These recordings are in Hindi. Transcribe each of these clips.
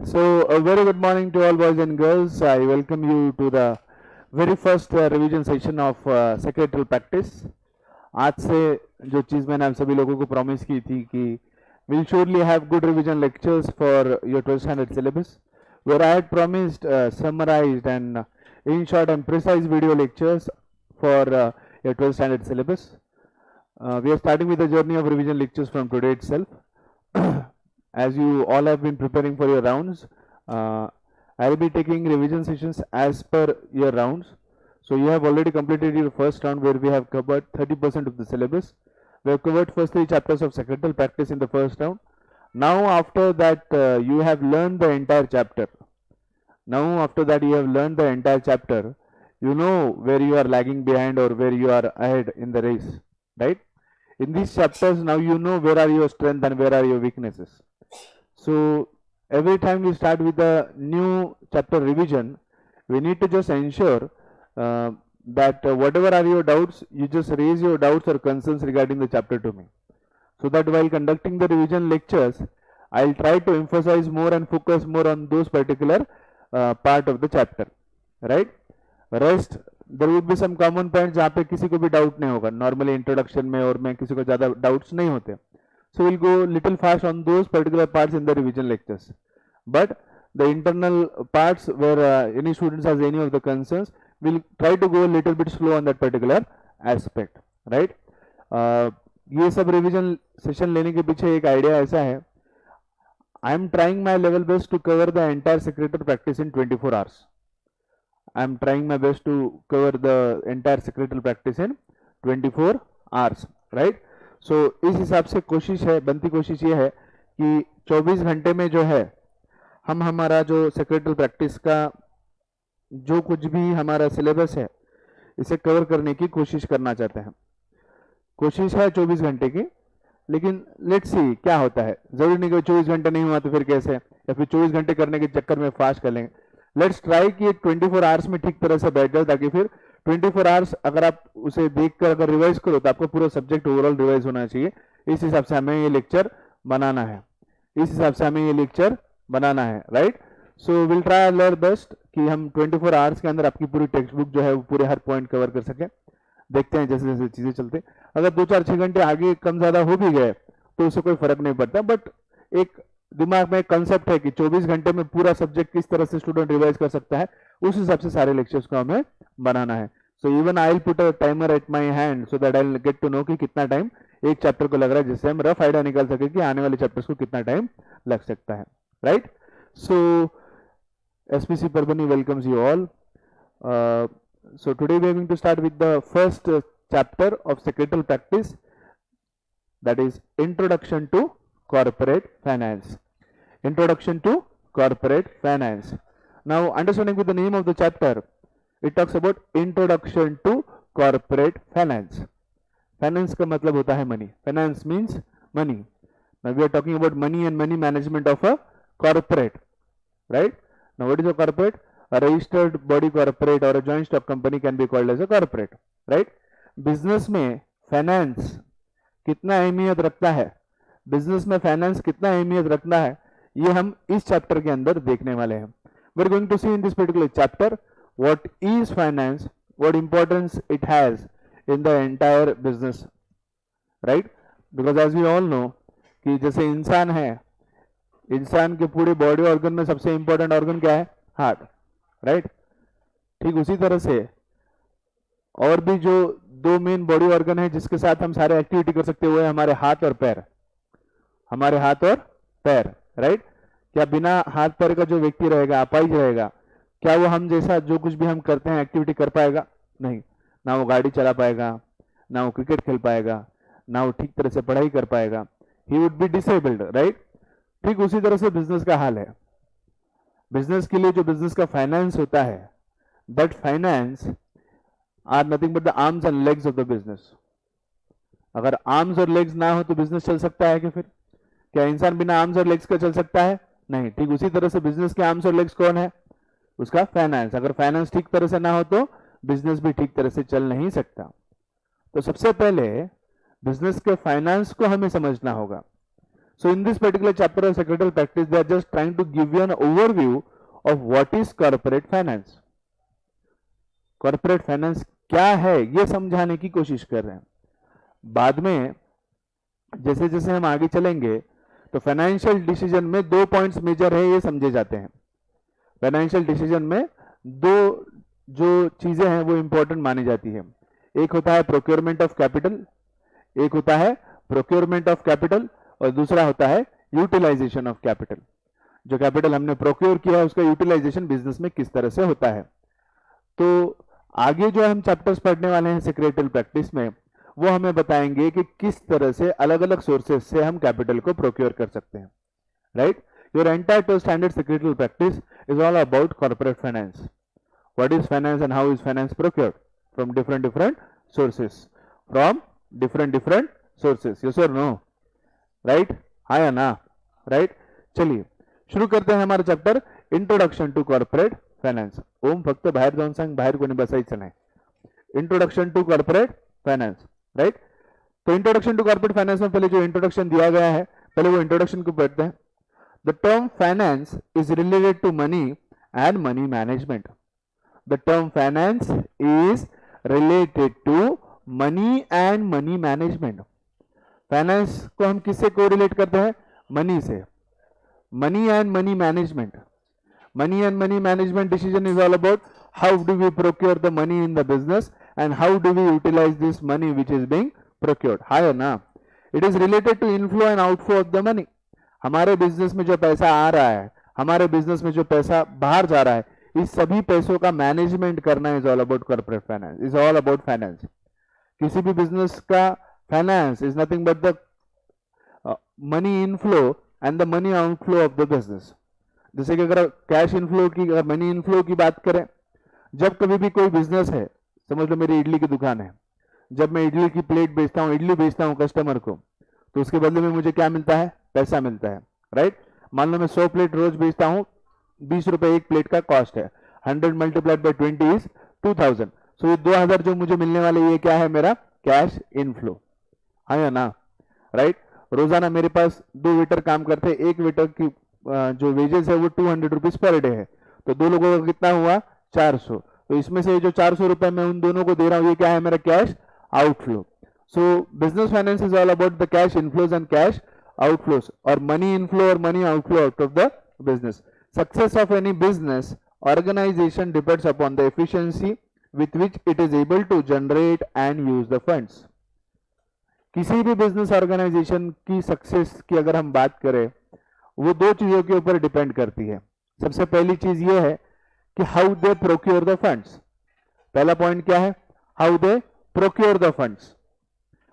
So, a very good morning to all boys and girls. I welcome you to the very first revision session of secretarial practice. आज से जो चीज़ मैंने आप सभी लोगों को प्रॉमिस की थी कि we'll surely have good revision lectures for your 12th standard syllabus, where I had promised summarized and in short and precise video lectures for your 12th standard syllabus. We are starting with the journey of revision lectures from today itself. As you all have been preparing for your rounds, I'll be taking revision sessions as per your rounds. So you have already completed your first round where we have covered 30% of the syllabus. We have covered first 3 chapters of secretarial practice in the first round. Now after that you have learned the entire chapter. You know where you are lagging behind or where you are ahead in the race, right? In these chapters now you know where are your strengths and where are your weaknesses. So every time we start with a new chapter revision, we need to just ensure that whatever are your doubts, you just raise your doubts or concerns regarding the chapter to me. So that while conducting the revision lectures, I'll try to emphasize more and focus more on those particular part of the chapter, right? Rest, there would be some common points जहाँ पे किसी को भी डाउट नहीं होगा. Normally introduction में और में किसी को ज़्यादा doubts नहीं होते. So we'll go little fast on those particular parts in the revision lectures. But the internal parts where any students has any of the concerns, we'll try to go a little bit slow on that particular aspect, right? ये सब revision session लेने के पीछे एक idea ऐसा है. I am trying my level best to cover the entire secretarial practice in 24 hours. I am trying my best to cover the entire secretarial practice in 24 hours, right? सो इस हिसाब से कोशिश है, बनती कोशिश ये है कि 24 घंटे में जो है हम हमारा जो सेक्रेटरी प्रैक्टिस का जो कुछ भी हमारा सिलेबस है इसे कवर करने की कोशिश करना चाहते हैं. कोशिश है 24 घंटे की, लेकिन लेट्स सी क्या होता है. जरूरी नहीं कि 24 घंटे नहीं हुआ तो फिर कैसे, या फिर 24 घंटे करने के चक्कर में फास्ट कर लेंगे. लेट्स ट्राई कि 24 आवर्स में ठीक तरह से बैठ जाओ, ताकि फिर 24 आवर्स अगर आप उसे देखकर अगर रिवाइज करो तो आपको पूरा सब्जेक्ट ओवरऑल रिवाइज होना चाहिए. इस हिसाब से हमें ये लेक्चर बनाना है, right? So will try our best कि हम 24 आवर्स के अंदर आपकी पूरी टेक्स्ट बुक जो है वो पूरे हर पॉइंट कवर कर सके. देखते हैं जैसे जैसे चीजें चलते. अगर 2-4-6 घंटे आगे कम ज्यादा हो भी गए तो उससे कोई फर्क नहीं पड़ता. बट एक दिमाग में एक कंसेप्ट है कि 24 घंटे में पूरा सब्जेक्ट किस तरह से स्टूडेंट रिवाइज कर सकता है, उस हिसाब से सारे लेक्चर्स को हमें बनाना है. So even I will put a timer at my hand so that I will get to know कि कितना टाइम एक चैप्टर को लग रहा है, जिससे हम रफ आइडिया निकाल सके कि आने वाले चैप्टर्स को कितना टाइम लग सकता है, right? So SPC Parbhani welcomes you all. So today we are going to start with the first chapter of secretarial practice, that is Introduction to Corporate Finance. Now, understanding with the name of the chapter, it talks about Introduction to Corporate Finance. Finance का मतलब होता है money. Finance means money. Now we are talking about money and money management of a corporate, right? Now what is a corporate? A registered body corporate or a joint stock company can be called as a corporate, right? Business में फाइनेंस कितना अहमियत रखता है, ये हम इस चैप्टर के अंदर देखने वाले हैं. We are going to see in this particular chapter what is finance, what importance it has in the entire business, right? Because as we all know कि जैसे इंसान है, इंसान के पूरे बॉडी ऑर्गन में सबसे इंपॉर्टेंट ऑर्गन क्या है? Heart, right? ठीक उसी तरह से और भी जो 2 मेन बॉडी ऑर्गन है जिसके साथ हम सारे एक्टिविटी कर सकते हैं, वो है हमारे हाथ और पैर, राइट? क्या बिना हाथ पैर का जो व्यक्ति रहेगा, अपाहिज रहेगा, क्या वो हम जैसा जो कुछ भी हम करते हैं एक्टिविटी कर पाएगा? नहीं. ना वो गाड़ी चला पाएगा, ना वो क्रिकेट खेल पाएगा, ना वो ठीक तरह से पढ़ाई कर पाएगा. He would be disabled, right? ठीक उसी तरह से बिजनेस का हाल है. बिजनेस के लिए जो बिजनेस का फाइनेंस होता है, that finance are nothing but the arms and legs of the business. अगर आर्म्स और लेग्स ना हो तो बिजनेस चल सकता है कि? फिर क्या इंसान बिना आर्म्स और लेग्स का चल सकता है? नहीं. ठीक उसी तरह से बिजनेस के आर्म्स और लेग्स कौन है? उसका फाइनेंस. अगर फाइनेंस ठीक तरह से ना हो तो बिजनेस भी ठीक तरह से चल नहीं सकता. तो सबसे पहले बिजनेस के फाइनेंस को हमें समझना होगा. So in this particular chapter of secretarial practice, they are just trying to give you an overview of what is corporate finance. Corporate finance क्या है ये समझाने की कोशिश कर रहे हैं. बाद में जैसे जैसे हम आगे चलेंगे तो फाइनेंशियल डिसीजन में 2 पॉइंट्स मेजर है ये समझे जाते हैं. फाइनेंशियल डिसीजन में 2 जो चीजें हैं वो इंपॉर्टेंट मानी जाती है. एक होता है प्रोक्योरमेंट ऑफ कैपिटल, एक होता है प्रोक्योरमेंट ऑफ कैपिटल और दूसरा होता है यूटिलाइजेशन ऑफ कैपिटल. जो कैपिटल हमने प्रोक्योर किया है उसका यूटिलाइजेशन बिजनेस में किस तरह से होता है. तो आगे जो हम चैप्टर्स पढ़ने वाले हैं सेक्रेटरियल प्रैक्टिस में वो हमें बताएंगे कि किस तरह से अलग अलग सोर्सेस से हम कैपिटल को प्रोक्योर कर सकते हैं. Right. Your entire 12th standard secretarial practice is all about corporate finance. What is finance and how is finance procured from different sources, from different sources. Yes और नो? राइट. हाँ या ना? राइट. चलिए शुरू करते हैं हमारा chapter introduction to corporate finance. Om फक्त बाहेर जाऊन सांग, बाहेर कोणी बसायचं नाही. Introduction to corporate finance. Right. तो इंट्रोडक्शन टू कॉर्पोरेट फाइनेंस में पहले जो इंट्रोडक्शन दिया गया है पहले वो इंट्रोडक्शन को पढ़ते हैं. The term finance is related to money and money management. The term finance is related to money and money management. Finance को हम किससे कोरिलेट करते हैं? मनी से. Money and money management. Money and money management decision is all about how do we procure the money in the business and how do we utilize this money which is being procured. हाँ या ना? It is related to inflow and outflow of the money. हमारे बिजनेस में जो पैसा आ रहा है, हमारे बिजनेस में जो पैसा बाहर जा रहा है, इस सभी पैसों का मैनेजमेंट करना is all about corporate finance. Is all about finance. किसी भी बिजनेस का finance is nothing but the money inflow and the money outflow of the business. जैसे कि अगर कैश इनफ्लो की, अगर मनी इनफ्लो की बात करें, जब कभी भी कोई बिजनेस है, समझ लो मेरी इडली की दुकान है, जब मैं इडली की प्लेट बेचता हूं, इडली बेचता हूं कस्टमर को, तो उसके बदले में मुझे क्या मिलता है? पैसा मिलता है. राइट. मान लो मैं 100 प्लेट रोज बेचता हूं, 20 रुपए एक प्लेट का कॉस्ट है. 100 मल्टीप्लाइड बाई 20 इज 2000. सो ये 2000 जो मुझे मिलने वाले ये क्या है? मेरा कैश इनफ्लो. हाँ या ना? राइट. रोजाना मेरे पास 2 वेटर काम करते हैं. एक वेटर की जो वेजेस है वो 200 रुपीज पर डे है, तो 2 लोगों का कितना हुआ? 400. तो इसमें से जो 400 रुपए मैं उन दोनों को दे रहा हूं ये क्या है? मेरा cash outflow. So business finance is all about the cash inflows and cash outflows, और मनी इनफ्लो और money outflow out of the business. Success of any business organization depends upon the efficiency with which it is able to generate and use the funds. किसी भी बिजनेस ऑर्गेनाइजेशन की सक्सेस की अगर हम बात करें वो 2 चीजों के ऊपर डिपेंड करती है. सबसे पहली चीज ये है कि how they procure the funds. पहला पॉइंट क्या है? How they procure the funds.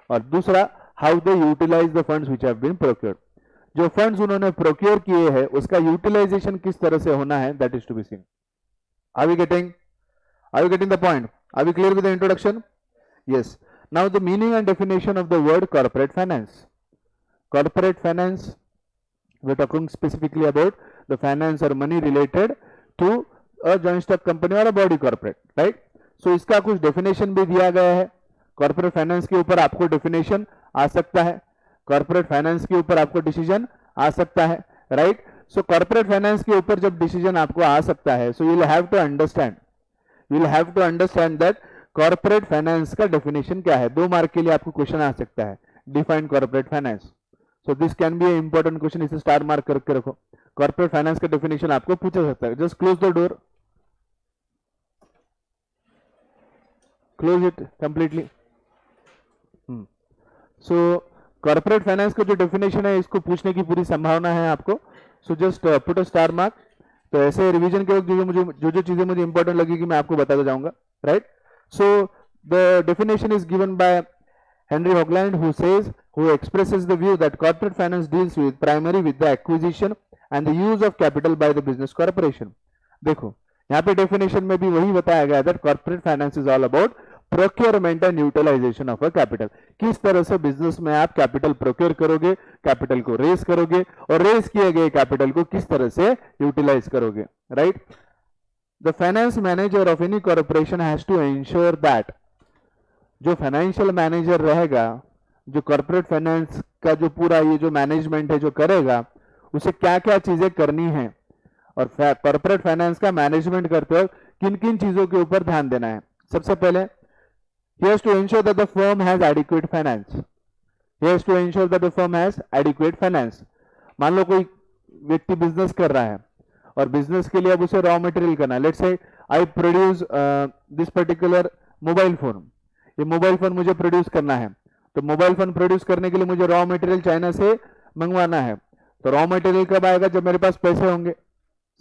और दूसरा how they utilise the funds which have been procured. जो फंड्स उन्होंने प्रोक्योर किए हैं उसका यूटिलाइजेशन किस तरह से होना है, that is to be seen. Are we getting the point? Are we clear with the introduction? Yes. Now the meaning and definition of the word corporate finance. Corporate finance, we're talking specifically about the finance or money related to a joint stock company or a body corporate. right. so इसका कुछ definition भी दिया गया है. corporate finance के ऊपर आपको definition आ सकता है, corporate finance के ऊपर आपको decision आ सकता है. right. so corporate finance के ऊपर जब decision आपको आ सकता है, so you'll have to understand that corporate finance का definition क्या है. 2 मार्क के लिए आपको क्वेश्चन आ सकता है, define corporate finance. So this can be an important question. इसे स्टार मार्क करके रखो. कॉर्पोरेट फाइनेंस का डेफिनेशन आपको पूछा सकता है. Just close the door, close it completely. So corporate finance का जो डेफिनेशन है इसको पूछने की पूरी संभावना है आपको. So just put a star mark. तो ऐसे रिवीजन के वक्त जो चीजें मुझे इंपॉर्टेंट लगेगी मैं आपको बताता जाऊंगा. Right. So the definition is given by Henry Hoagland, who expresses the view that corporate finance deals primarily with the acquisition and the use of capital by the business corporation. देखो यहाँ पे डेफिनेशन में भी वही बताया गया that corporate finance is all about procurement and utilization of a capital. किस तरह से बिजनेस में आप कैपिटल प्रोक्योर करोगे, कैपिटल को रेस करोगे और रेस किए गए कैपिटल को किस तरह से यूटिलाइज करोगे. Right. The finance manager of any corporation has to ensure that, जो फाइनेंशियल मैनेजर रहेगा, जो कॉर्पोरेट फाइनेंस इसका जो पूरा ये जो मैनेजमेंट है जो करेगा, उसे क्या क्या चीजें करनी है, और कॉर्पोरेट फाइनेंस का मैनेजमेंट करते वक्त किन किन चीजों के ऊपर ध्यान देना है। सबसे पहले he has to ensure that the firm has adequate finance. He has to ensure that the firm has adequate finance. मान लो कोई व्यक्ति बिजनेस कर रहा है और बिजनेस के लिए अब उसे रॉ मटेरियल करना है। Let's say I produce this particular mobile phone, ये मोबाइल फोन मुझे प्रोड्यूस करना है, तो मोबाइल फोन प्रोड्यूस करने के लिए मुझे रॉ मटेरियल चाइना से मंगवाना है। तो रॉ मटेरियल कब आएगा? जब मेरे पास पैसे होंगे,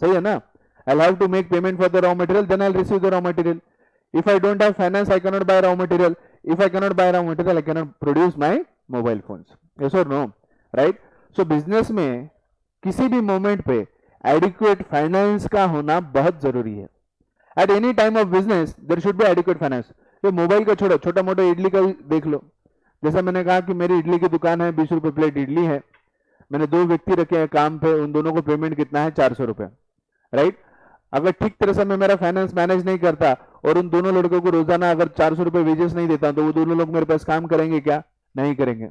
सही है ना? I'll have to make payment for the raw material, then I'll receive the raw material. If I don't have finance, I cannot buy raw material. If I cannot buy raw material, I cannot produce my mobile phones. Yes or no? Right? So business में किसी भी मोमेंट पे adequate finance का होना बहुत जरूरी है। At any time of business, there should be adequate finance. ये मोबाइल का छोड़ो, छोटा मोटा इडली का देख लो। जैसा मैंने कहा कि मेरी इडली की दुकान है, 20 रुपए प्लेट इडली है, मैंने 2 व्यक्ति रखे हैं काम पे, उन दोनों को पेमेंट कितना है? 400 रुपए, राइट? अगर ठीक तरह से मैं मेरा फाइनेंस मैनेज नहीं करता और उन दोनों लड़कों को रोजाना अगर 400 रुपए वेजेस नहीं देता, तो वो दोनों लोग मेरे पास काम करेंगे क्या? नहीं करेंगे।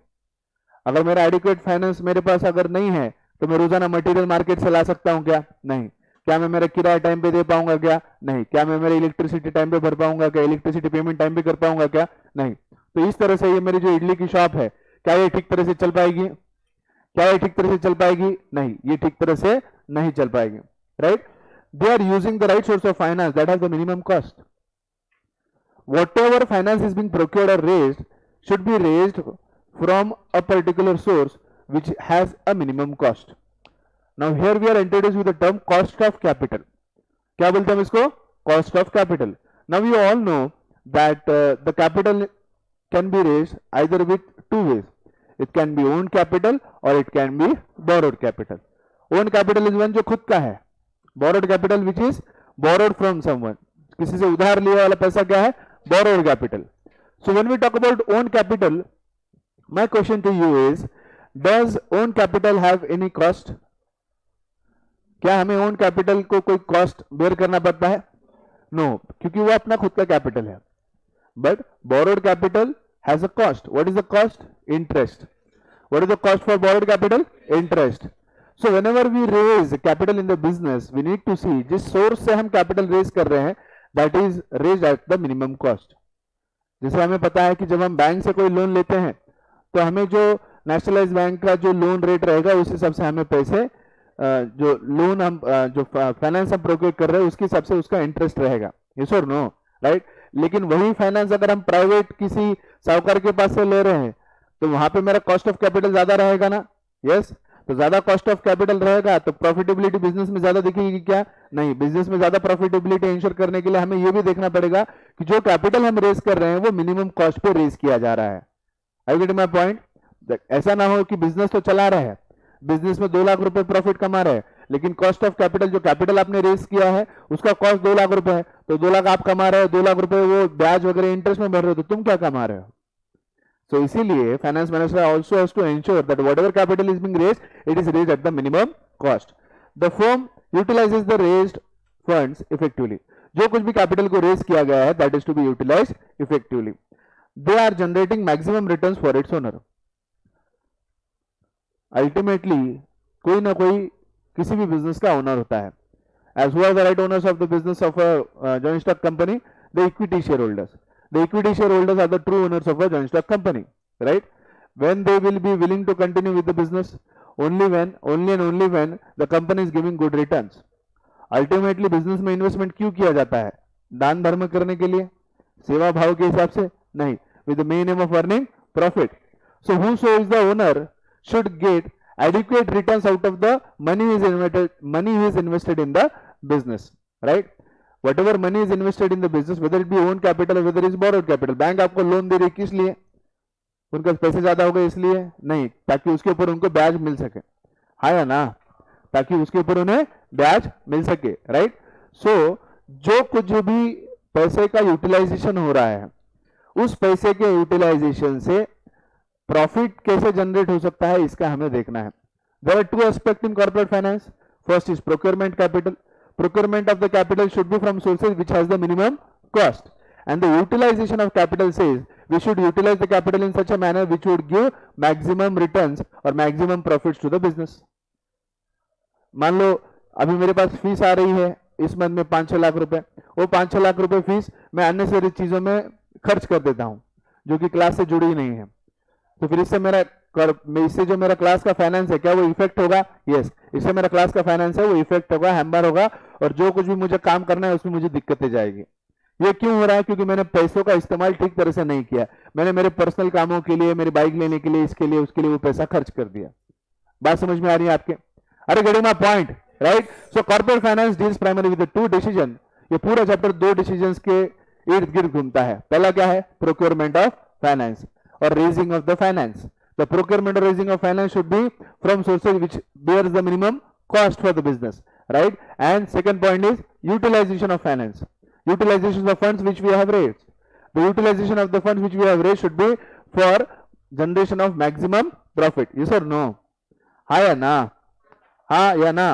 अगर मेरा एडिक्वेट फाइनेंस मेरे पास अगर नहीं है, तो मैं रोजाना मटेरियल मार्केट से ला सकता हूं क्या? नहीं। क्या मैं मेरा किराया टाइम पे दे पाऊंगा क्या? नहीं। क्या मैं मेरी इलेक्ट्रिसिटी टाइम पे भर पाऊंगा क्या? इलेक्ट्रिसिटी पेमेंट टाइम पे कर पाऊंगा क्या? नहीं। तो इस तरह से ये मेरी जो इडली की शॉप है, क्या ये ठीक तरह से चल पाएगी? क्या ये ठीक तरह से चल पाएगी? नहीं, ये ठीक तरह से नहीं चल पाएगी, right? They are using the right source of finance that has the minimum cost. Whatever finance is being procured or raised should be raised from a particular source which has a minimum cost. Now here we are introduced with the term cost of capital. क्या बोलते हैं हम इसको? Cost of capital. Now you all know that the capital can be raised either with two ways. It can be owned capital or it can be borrowed capital. Owned capital is one जो खुद का है, borrowed capital which is borrowed from someone. किसी से उधार लिया वाला पैसा क्या है? Borrowed capital. So when we talk about own capital, my question to you is, does own capital have any cost? क्या हमें own capital को कोई cost bear करना पड़ता है? No, क्योंकि वो अपना खुद का capital है. But borrowed capital has a cost. What is the cost? Interest. What is the cost for borrowed capital? Interest. So whenever we raise capital in the business, we need to see जिस source से हम capital raise कर रहे हैं, that is raised at the minimum cost. जैसे हमें पता है कि जब हम बैंक से कोई लोन लेते हैं, तो हमें जो नेशनलाइज बैंक का जो लोन रेट रहेगा, उस हिसाब से हमें पैसे जो लोन हम जो फाइनेंस हम प्रोक्योर कर रहे हैं, उसके हिसाब से उसका इंटरेस्ट रहेगा। यस और नो? राइट? लेकिन वही फाइनेंस अगर हम प्राइवेट किसी साहूकार के पास से ले रहे हैं, तो वहां पे मेरा कॉस्ट ऑफ कैपिटल ज्यादा रहेगा ना? यस। तो ज्यादा कॉस्ट ऑफ कैपिटल रहेगा तो प्रॉफिटेबिलिटी बिजनेस में ज्यादा दिखेगी क्या? नहीं। बिजनेस में ज्यादा प्रॉफिटेबिलिटी इंश्योर करने के लिए हमें यह भी देखना पड़ेगा कि जो कैपिटल हम रेज कर रहे हैं वो मिनिमम कॉस्ट पे रेज किया जा रहा है। I get my point? ऐसा ना हो कि बिजनेस तो चला रहा है, बिजनेस में 2 लाख रुपए प्रॉफिट कमा रहे हैं, लेकिन कॉस्ट ऑफ कैपिटल जो कैपिटल आपने रेज किया है उसका कॉस्ट 2 लाख रुपए है, तो 2 लाख आप कमा रहे हो, 2 लाख रुपए वो ब्याज वगैरह इंटरेस्ट में भर रहे हो, तो तुम क्या कमा रहे हो? So इसीलिए finance manager also has to ensure that whatever capital is being raised, it is raised at the minimum cost. The firm utilizes the raised funds effectively. जो कुछ भी कैपिटल को रेज किया गया है, that is to be utilized effectively. They are generating maximum returns for its owner. Ultimately कोई ना कोई किसी भी बिजनेस का ओनर होता है. As who are the right owners of the business of a joint stock company? The equity shareholders. The equity shareholders are the true owners of a joint stock company, right? When they will be willing to continue with the business? Only and only when the company is giving good returns. Ultimately business में investment क्यों किया जाता है? दान धर्म करने के लिए, सेवा भाव के हिसाब से नहीं, with the main aim of earning profit. So whoso is the owner should get adequate returns out of the money he is invested in the business, right? Whatever money is invested in the business, whether it be own capital or whether it is borrowed capital, bank आपको लोन दे रही है किस लिए? उनका पैसे ज्यादा हो गए इसलिए? नहीं, ताकि उसके ऊपर उनको ब्याज मिल सके। हाँ या ना? ताकि उसके ऊपर उन्हें ब्याज मिल सके, राइट? सो जो कुछ भी पैसे का यूटिलाइजेशन हो रहा है, उस पैसे के यूटिलाइजेशन से प्रॉफिट कैसे जनरेट हो सकता है, इसका हमें देखना है। There are 2 aspect in corporate finance. First is procurement capital. Procurement of the capital should be from sources which has the minimum cost, and the utilization of capital says we should utilize the capital in such a manner which would give maximum returns or maximum profits to the business. मान लो अभी मेरे पास फीस आ रही है इस मंथ में 5-6 लाख रुपए, वो 5-6 लाख रुपए फीस मैं अननेसेसरी चीजों में खर्च कर देता हूं जो कि क्लास से जुड़ी नहीं है, तो फिर इससे जो मेरा क्लास का फाइनेंस है क्या वो इफेक्ट होगा? यस, इससे मेरा क्लास का फाइनेंस है वो इफेक्ट होगा, हैम्बर होगा, और जो कुछ भी मुझे काम करना है उसमें मुझे दिक्कतें जाएगी। ये क्यों हो रहा है? क्योंकि मैंने पैसों का इस्तेमाल ठीक तरह से नहीं किया, मैंने मेरे पर्सनल कामों के लिए, मेरी बाइक लेने के लिए, इसके लिए उसके लिए वो पैसा खर्च कर दिया। बात समझ में आ रही है आपके? अरे getting my point, right? So corporate finance deals primary with two decision. ये पूरा चैप्टर 2 डिसीजंस के इर्द गिर्द घूमता है। पहला क्या है? प्रोक्योरमेंट ऑफ फाइनेंस और raising of the finance. The procurement or raising of finance should be from sources which bears the minimum cost for the business, right? And second point is utilization of finance. Utilization of the funds which we have raised. The utilization of the funds which we have raised should be for generation of maximum profit. Yes or no? Ha ya na? Ha ya na?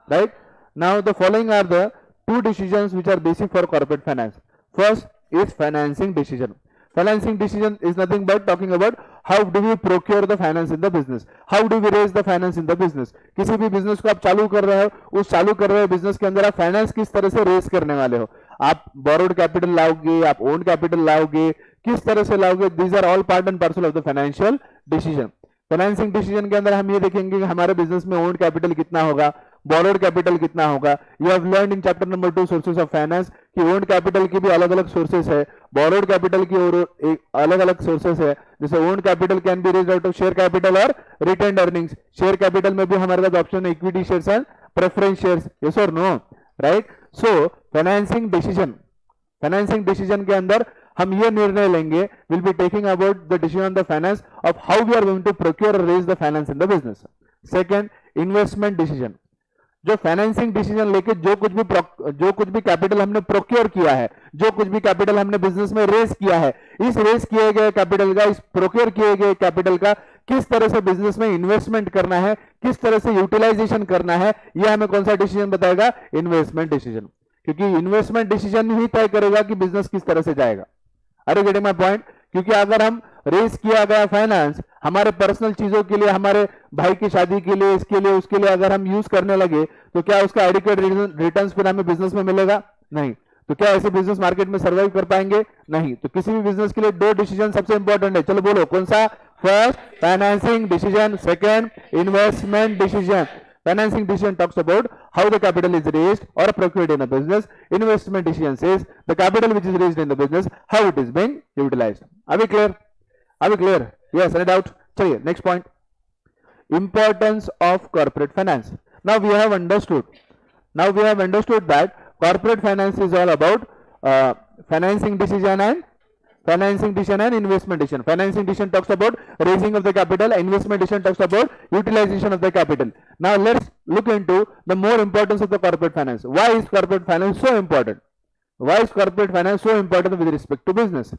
Right? Now the following are the two decisions which are basic for corporate finance. First is financing decision. Financing decision is nothing but talking about how do we procure the finance in the business, how do we raise the finance in the business. किसी भी बिजनेस को आप चालू कर रहे हो, उस चालू कर रहे हो बिजनेस के अंदर आप फाइनेंस किस तरह से रेज करने वाले हो? आप बोरोड कैपिटल लाओगे, आप ओन कैपिटल लाओगे, किस तरह से लाओगे? These are all part and parcel of the financial decision. Financing decision के अंदर हम ये देखेंगे कि हमारे बिजनेस में ओन कैपिटल कितना होगा, बोरोड कैपिटल कितना होगा। You have learn in chapter number 2 sources of finance कि ओन कैपिटल की भी अलग अलग सोर्सेज है, बोरोड कैपिटल की और एक अलग अलग सोर्सेज है। जैसे own capital can be raised out of share capital और रिटेन्ड अर्निंग्स। शेयर कैपिटल में भी हमारे पास ऑप्शन है equity shares and preference shares. Yes और no? Right? So financing decision के अंदर हम ये निर्णय लेंगे, will be taking about the decision on the finance of how we are going to procure और raise the finance in the business. Second, investment decision. जो फाइनेंसिंग डिसीजन लेके जो कुछ भी कैपिटल हमने प्रोक्योर किया है, जो कुछ भी कैपिटल हमने बिजनेस में रेज किया है, इस रेज किए गए कैपिटल का, इस प्रोक्योर किए गए कैपिटल का किस तरह से बिजनेस में इन्वेस्टमेंट करना है, किस तरह से यूटिलाइजेशन करना है, यह हमें कौन सा डिसीजन बताएगा? Investment decision. क्योंकि इन्वेस्टमेंट डिसीजन ही तय करेगा कि बिजनेस किस तरह से जाएगा। अरे गेटिंग माय पॉइंट? क्योंकि अगर हम रेज किया गया फाइनेंस हमारे पर्सनल चीजों के लिए, हमारे भाई की शादी के लिए, इसके लिए, उसके लिए अगर हम यूज करने लगे तो क्या उसका एडिक्वेट रिटर्न्स फिर हमें बिजनेस में मिलेगा? नहीं। तो क्या ऐसे बिजनेस मार्केट में सर्वाइव कर पाएंगे? नहीं। तो किसी भी बिजनेस के लिए 2 डिसीजन सबसे इंपॉर्टेंट है। चलो बोलो कौन सा? First, financing decision. Second, investment decision. Financing decision talks about how the capital is raised or procured in a business. Investment decision says the capital which is raised in the business, how it is being utilized. Are we clear? Are we clear? Yes, any doubt? चलिए next point. Importance of corporate finance. Now we have understood that corporate finance is all about financing decision and investment decision. Financing decision talks about raising of the capital, investment decision talks about utilization of the capital. Now let's look into the more importance of the corporate finance. Why is corporate finance so important? Why is corporate finance so important with respect to business?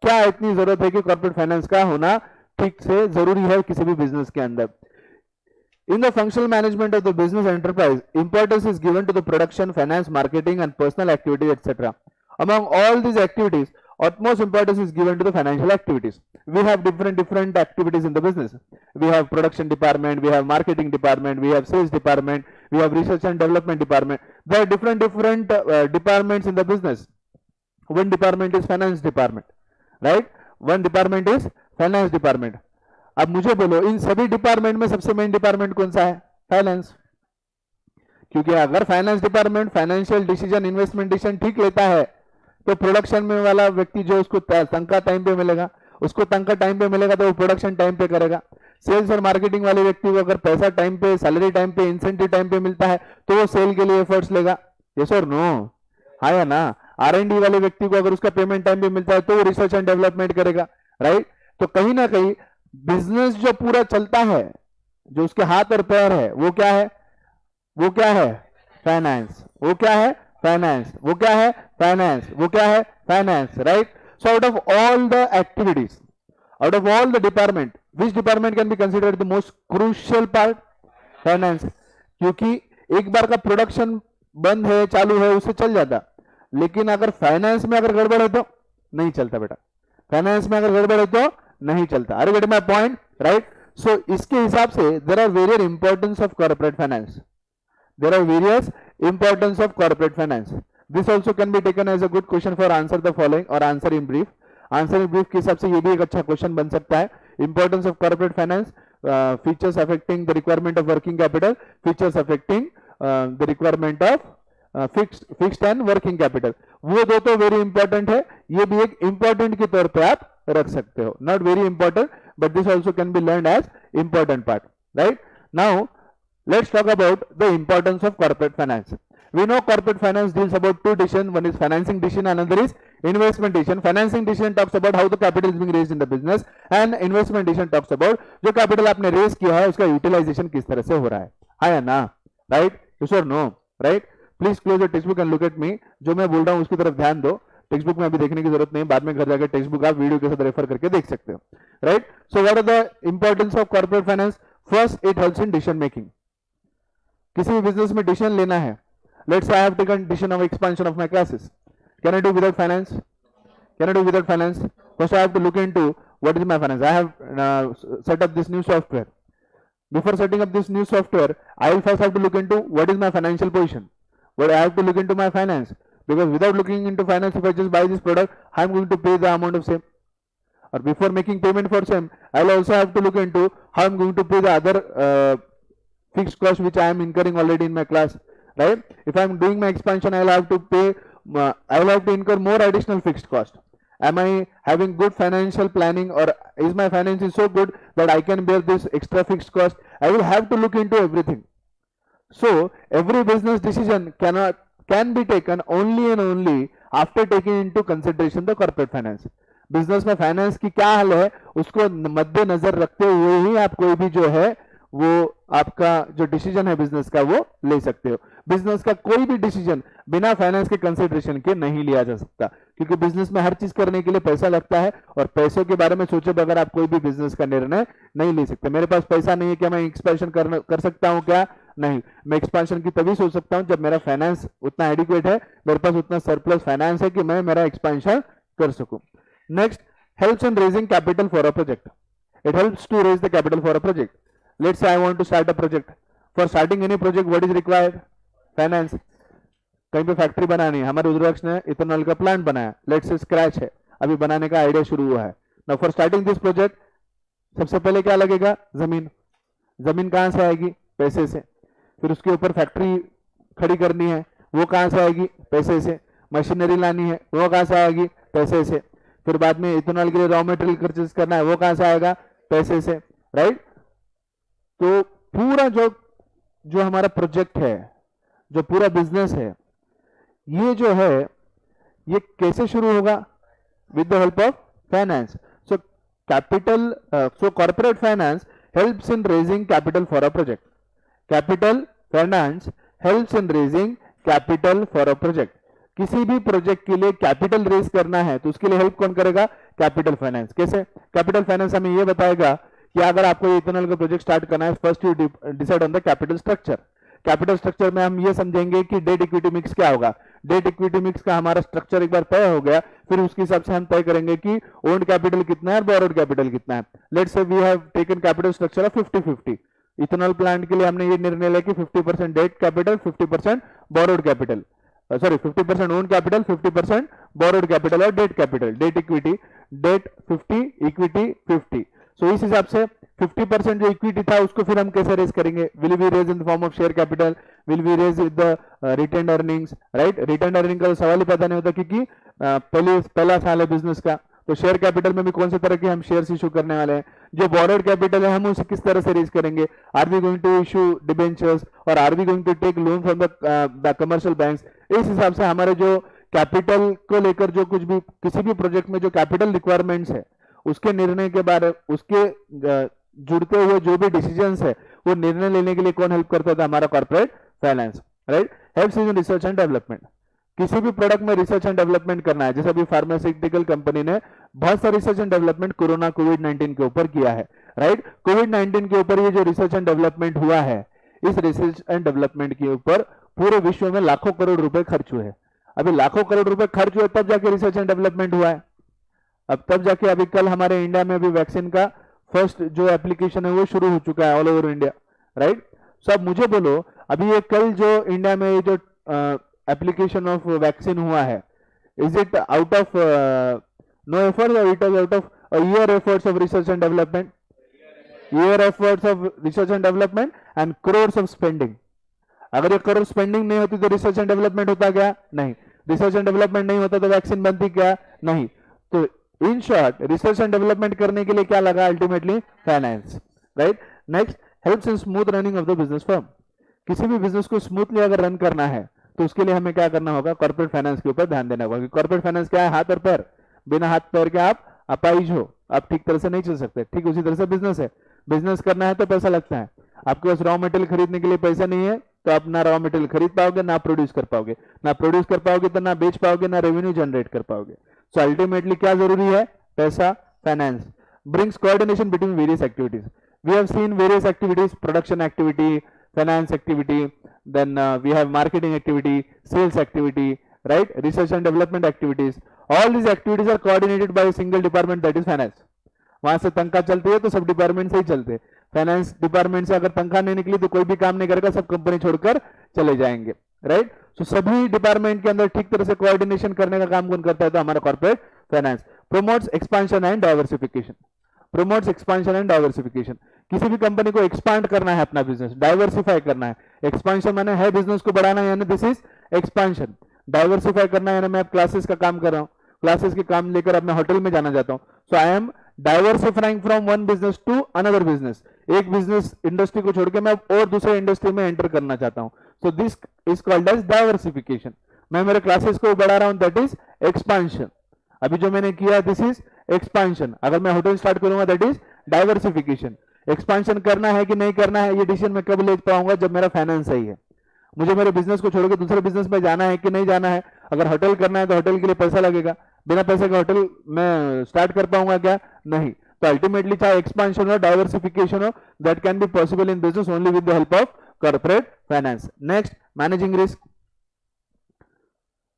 क्या इतनी जरूरत है कि कॉर्पोरेट फाइनेंस का होना ठीक से जरूरी है किसी भी बिजनेस के अंदर? In the functional management of the business enterprise, importance is given to the production, finance, marketing and personal activities, etc. Among all these activities, utmost importance is given to the financial activities. We have different activities in the business. We have production department, we have marketing department, we have sales department, we have research and development department. There are different departments in the business. One department is finance department, right? One department is finance department. अब मुझे बोलो इन सभी डिपार्टमेंट में सबसे मेन डिपार्टमेंट कौन सा है? फाइनेंस। क्योंकि अगर finance department financial decision, investment decision ठीक लेता है तो प्रोडक्शन में वाला व्यक्ति जो उसको तनख्वाह टाइम पे मिलेगा, उसको तनख्वाह टाइम पे मिलेगा तो वो प्रोडक्शन टाइम पे करेगा। सेल्स और मार्केटिंग वाले व्यक्ति को अगर पैसा टाइम पे, सैलरी टाइम पे, इंसेंटिव टाइम पे मिलता है तो वो सेल के लिए एफर्ट्स लेगा। यस और नो? हाँ या ना? R&D वाले व्यक्ति को अगर उसका पेमेंट टाइम पे मिलता है तो वो रिसर्च एंड डेवलपमेंट करेगा, राइट? तो कहीं ना कहीं बिजनेस जो पूरा चलता है, जो उसके हाथ और पैर है, वो क्या है? वो क्या है? फाइनेंस। वो क्या है? फाइनेंस। वो क्या है? फाइनेंस। वो क्या है? Finance, right? So out of all the activities, out of all the department, which department can be considered the most crucial part? Finance. क्योंकि एक बार का प्रोडक्शन बंद है, चालू है, उससे चल जाता, लेकिन अगर फाइनेंस में अगर गड़बड़ है तो नहीं चलता बेटा। फाइनेंस में अगर गड़बड़ है तो नहीं चलता। Are you getting my point, right? So इसके हिसाब से there are various importance of corporate finance, there are various importance of corporate finance. This also can be taken as a good question for answer the following or answer in brief. Answer in brief के हिसाब से ये भी एक अच्छा क्वेश्चन बन सकता है। Importance of corporate finance, features affecting the requirement of working capital, features affecting the requirement of fixed and working capital. वो दो तो वेरी इंपॉर्टेंट है, ये भी एक इंपॉर्टेंट के तौर पे आप रख सकते हो, not very important but this also can be learn as important part, right? Now let's talk about the importance of corporate finance. We know corporate finance deals about two decisions, one is financing decision, another is investment decision. Financing decision talks about how the capital is being raised in the business and investment decision talks about जो capital आपने raise किया है उसका utilization किस तरह से हो रहा है, हाँ या ना, right? Yes or no, right? Please close your textbook and look at me. जो मैं बोल रहा हूँ उसकी तरफ ध्यान दो। टेक्स्ट बुक में अभी देखने की जरूरत नहीं, बाद में घर जाकर टेक्स्ट बुक आप वीडियो के साथ रेफर करके देख सकते हो, right? So what are the importance of corporate finance? First, it helps in decision making. किसी भी बिजनेस में डिसीजन लेना है, let's I have taken decision of expansion of my classes, can I do without finance? Can I do without finance? First I have to look into what is my finance. I have set up this new software. Before setting up this new software, I will first have to look into what is my financial position. But I have to look into my finance, because without looking into finance, if I just buy this product, I am going to pay the amount of same. Or before making payment for same, I will also have to look into how I am going to pay the other fixed cost which I am incurring already in my class, right? If I am doing my expansion, I will have to pay. I will have to incur more additional fixed cost. Am I having good financial planning, or is my finances so good that I can bear this extra fixed cost? I will have to look into everything. So every business decision can be taken only and only after taking into consideration the corporate finance. Business में फाइनेंस की क्या हाल है उसको मद्देनजर रखते हुए ही आप कोई भी जो है वो आपका जो डिसीजन है बिजनेस का वो ले सकते हो। बिजनेस का कोई भी डिसीजन बिना फाइनेंस के कंसिडरेशन के नहीं लिया जा सकता, क्योंकि बिजनेस में हर चीज करने के लिए पैसा लगता है, और पैसों के बारे में सोचे बगैर आप कोई भी बिजनेस का निर्णय नहीं ले सकते। मेरे पास पैसा नहीं है, क्या मैं एक्सपेंशन कर सकता हूँ? क्या नहीं। मैं एक्सपेंशन की तभी सोच सकता हूँ जब मेरा फाइनेंस उतना एडिक्वेट है, मेरे पास उतना सरप्लस फाइनेंस है कि मैं मेरा एक्सपेंशन कर सकूं। Next, helps in raising capital for a project. It helps to raise the capital for a project. Let's say I want to start a project. For starting any project what is required? Finance. कहीं पे फैक्ट्री बनानी है, हमारे रुद्राक्ष ने इथेनॉल का प्लांट बनाया, लेट्स से स्क्रैच है, अभी बनाने का आइडिया शुरू हुआ है। Now for starting this project सबसे पहले क्या लगेगा? जमीन। जमीन कहां से आएगी? पैसे से। फिर उसके ऊपर फैक्ट्री खड़ी करनी है, वो कहां से आएगी? पैसे से। मशीनरी लानी है, वो कहां से आएगी? पैसे से। फिर बाद में इथेनॉल के लिए रॉ मटेरियल परचेज करना है, वो कहां से आएगा? पैसे से, राइट? तो पूरा जो हमारा प्रोजेक्ट है, जो पूरा बिजनेस है, ये जो है ये कैसे शुरू होगा? With the help of finance. So capital, so corporate finance helps in raising capital for a project. Capital finance helps in raising capital for a project. किसी भी प्रोजेक्ट के लिए कैपिटल रेज करना है तो उसके लिए हेल्प कौन करेगा? Capital finance. कैसे? कैपिटल फाइनेंस हमें ये बताएगा कि अगर आपको ये इथेनॉल का प्रोजेक्ट स्टार्ट करना है, first you decide on the capital structure. Capital structure में हम ये समझेंगे कि डेट इक्विटी मिक्स क्या होगा। डेट इक्विटी मिक्स का हमारा स्ट्रक्चर एक बार तय हो गया, फिर उसके हिसाब से हम तय करेंगे कि ओन्ड कैपिटल कितना है और बोरोड कैपिटल कितना है। Let's say we have taken capital structure of 50-50। Ethanol plant के लिए हमने ये निर्णय लिया कि 50% debt capital, 50% borrowed capital, sorry 50% own capital, 50% borrowed capital और debt capital, debt equity, debt 50, equity 50। So इस हिसाब से 50% जो इक्विटी था उसको फिर हम कैसे रेज करेंगे? Will we raise in the form of share capital, will we raise with the retained earnings, right? Retained earning का सवाल ही पैदा नहीं होता, क्योंकि पहला साल है बिजनेस का। तो शेयर कैपिटल में भी कौन से तरह के हम शेयर्स इशू करने वाले हैं? जो बोरोड कैपिटल है हम उसे किस तरह से रेज करेंगे? Are we going to issue debentures और are we going to take loan from the commercial banks? इस हिसाब से हमारे जो कैपिटल को लेकर जो कुछ भी किसी भी प्रोजेक्ट में जो कैपिटल रिक्वायरमेंट्स है उसके निर्णय के बारे, उसके जुड़ते हुए जो भी डिसीजंस है वो निर्णय लेने के लिए कौन हेल्प करता था? हमारा corporate finance, right? Helps in research and development. किसी भी प्रोडक्ट में रिसर्च एंड डेवलपमेंट करना है, जैसे अभी फार्मास्यूटिकल कंपनी ने बहुत सारा रिसर्च एंड डेवलपमेंट कोविड-19 के ऊपर किया है, राइट? कोविड-19 के ऊपर ये जो रिसर्च एंड डेवलपमेंट हुआ है, इस रिसर्च एंड डेवलपमेंट के ऊपर पूरे विश्व में लाखों करोड़ रुपए खर्च हुए। अभी लाखों करोड़ रुपए खर्च हुए तब जाके रिसर्च एंड डेवलपमेंट हुआ है। अब तब जाके अभी कल हमारे इंडिया में अभी वैक्सीन का फर्स्ट जो एप्लीकेशन है वो शुरू हो चुका है ऑल ओवर इंडिया, राइट। सो अब मुझे बोलो, अभी ये कल जो इंडिया में ये जो एप्लीकेशन ऑफ वैक्सीन हुआ है, is it out of no effort और it is out of year efforts of research and development? Year efforts of research and development and crores of spending. अगर ये करोड़ स्पेंडिंग नहीं होती तो रिसर्च एंड डेवलपमेंट होता क्या? नहीं। रिसर्च एंड डेवलपमेंट नहीं होता तो वैक्सीन बनती क्या? नहीं। तो in short research and development करने के लिए क्या लगा? Ultimately finance, right. Next, helps in smooth running of the business firm. किसी भी बिजनेस को स्मूथली अगर रन करना है तो उसके लिए हमें क्या करना होगा? कॉर्पोरेट फाइनेंस के ऊपर ध्यान देना होगा। कॉर्पोरेट फाइनेंस क्या है? हाथ और पैर। बिना हाथ पैर के आप अपाइज हो, आप ठीक तरह से नहीं चल सकते। ठीक उसी तरह से बिजनेस है। बिजनेस करना है तो पैसा लगता है। आपके पास रॉ मटेरियल खरीदने के लिए पैसा नहीं है तो आप ना रॉ मटेरियल खरीद पाओगे, ना प्रोड्यूस कर पाओगे। ना प्रोड्यूस कर पाओगे तो ना बेच पाओगे, ना रेवेन्यू जनरेट कर पाओगे। सो अल्टीमेटली क्या जरूरी है? पैसा। Finance brings coordination between various activities. We have seen various activities: production activity, finance activity, then we have marketing activity, sales activity, right? Research and development activities. All these activities are coordinated by a single department, that is finance. वहां से तनख्वाह चलती है तो सब डिपार्टमेंट से ही चलते। फाइनेंस डिपार्टमेंट से अगर तनख्वाह नहीं निकली तो कोई भी काम नहीं करेगा, सब कंपनी छोड़कर चले जाएंगे, राइट। सो सभी डिपार्टमेंट के अंदर ठीक तरह से कोऑर्डिनेशन करने का काम कौन करता है? तो हमारा corporate finance. Promotes expansion and diversification. Promotes expansion and diversification. किसी भी कंपनी को एक्सपांड करना है अपना बिजनेस, डाइवर्सिफाई करना है। एक्सपांशन माने है बिजनेस को बढ़ाना, यानी दिस इज एक्सपांशन। डाइवर्सिफाई करना है, यानी मैं क्लासेस का काम कर रहा हूँ, क्लासेस के काम लेकर अब मैं होटल में जाना चाहता हूँ। So I am diversifying from one business to another business. एक बिजनेस इंडस्ट्री को छोड़ के मैं और दूसरे इंडस्ट्री में एंटर करना चाहता हूँ। So this is called as diversification. मैं मेरे क्लासेस को बढ़ा रहा हूँ, दैट इज एक्सपांशन। अभी जो मैंने किया दिस इज एक्सपांशन। अगर मैं होटल स्टार्ट करूंगा दैट इज डाइवर्सिफिकेशन। एक्सपांशन करना है कि नहीं करना है ये डिसीजन मैं कब ले पाऊंगा? जब मेरा फाइनेंस सही है। मुझे मेरे बिजनेस को छोड़कर दूसरे बिजनेस में जाना है कि नहीं जाना है? अगर होटल करना है तो होटल के लिए पैसा लगेगा, बिना पैसे के होटल मैं स्टार्ट कर पाऊंगा क्या? नहीं। तो अल्टीमेटली चाहे एक्सपांशन हो, डाइवर्सिफिकेशन हो, that can be possible in business only with the help of corporate finance. Next, managing risk.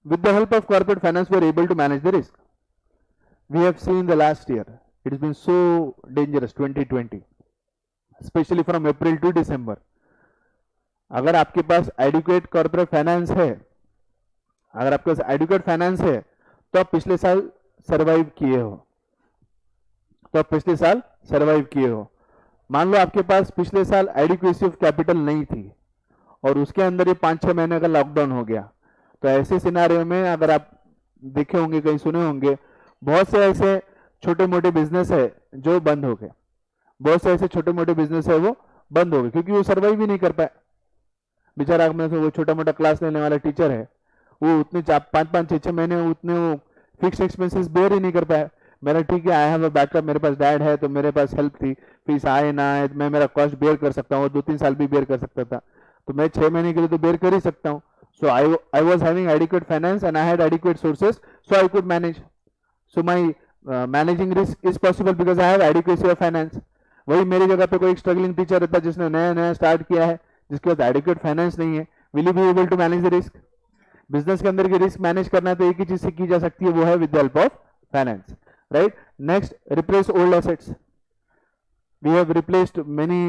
With the help of corporate finance, we are able to manage the risk. We have seen the last year, it has been so dangerous, 2020, especially from April to December. अगर आपके पास एडिक्वेट कॉर्पोरेट फाइनेंस है, अगर आपके पास एडिक्वेट फाइनेंस है तो आप पिछले साल सरवाइव किए हो, तो आप पिछले साल सरवाइव किए हो। मान लो आपके पास पिछले साल एडिक्वेसी ऑफ कैपिटल नहीं थी और उसके अंदर ये 5-6 महीने का लॉकडाउन हो गया, तो ऐसे सिनारियो में अगर आप देखे होंगे, कहीं सुने होंगे, बहुत से ऐसे छोटे मोटे बिजनेस है जो बंद हो गए। बहुत से ऐसे छोटे मोटे बिजनेस है वो बंद हो गए क्योंकि वो सर्वाइव भी नहीं कर पाए। बेचारा में वो छोटा मोटा क्लास लेने वाला टीचर है, वो उतने 5-5, 6-6 महीने उतने वो फिक्स एक्सपेंसेस बेयर ही नहीं कर पाया। मेरा ठीक है, आई हैव अ बैकअप, मेरे पास डैड है तो मेरे पास हेल्प थी, फीस आए ना आए मैं मेरा कॉस्ट बेयर कर सकता हूँ। 2-3 साल भी बेयर कर सकता था, तो मैं 6 महीने के लिए तो बेयर कर ही सकता हूँ। So I was having adequate finance and I had adequate sources, so I could manage. So my managing risk is possible because I have adequacy of finance. वही मेरी जगह पे कोई स्ट्रगलिंग टीचर रहता जिसने नया नया स्टार्ट किया है, जिसके पास एडिक्वेट फाइनेंस नहीं है, will you be able to manage the risk? Business के अंदर की रिस्क मैनेज करना है तो एक ही चीज से की जा सकती है, वो है with the help of finance, right. Next, replace old assets. We have replaced many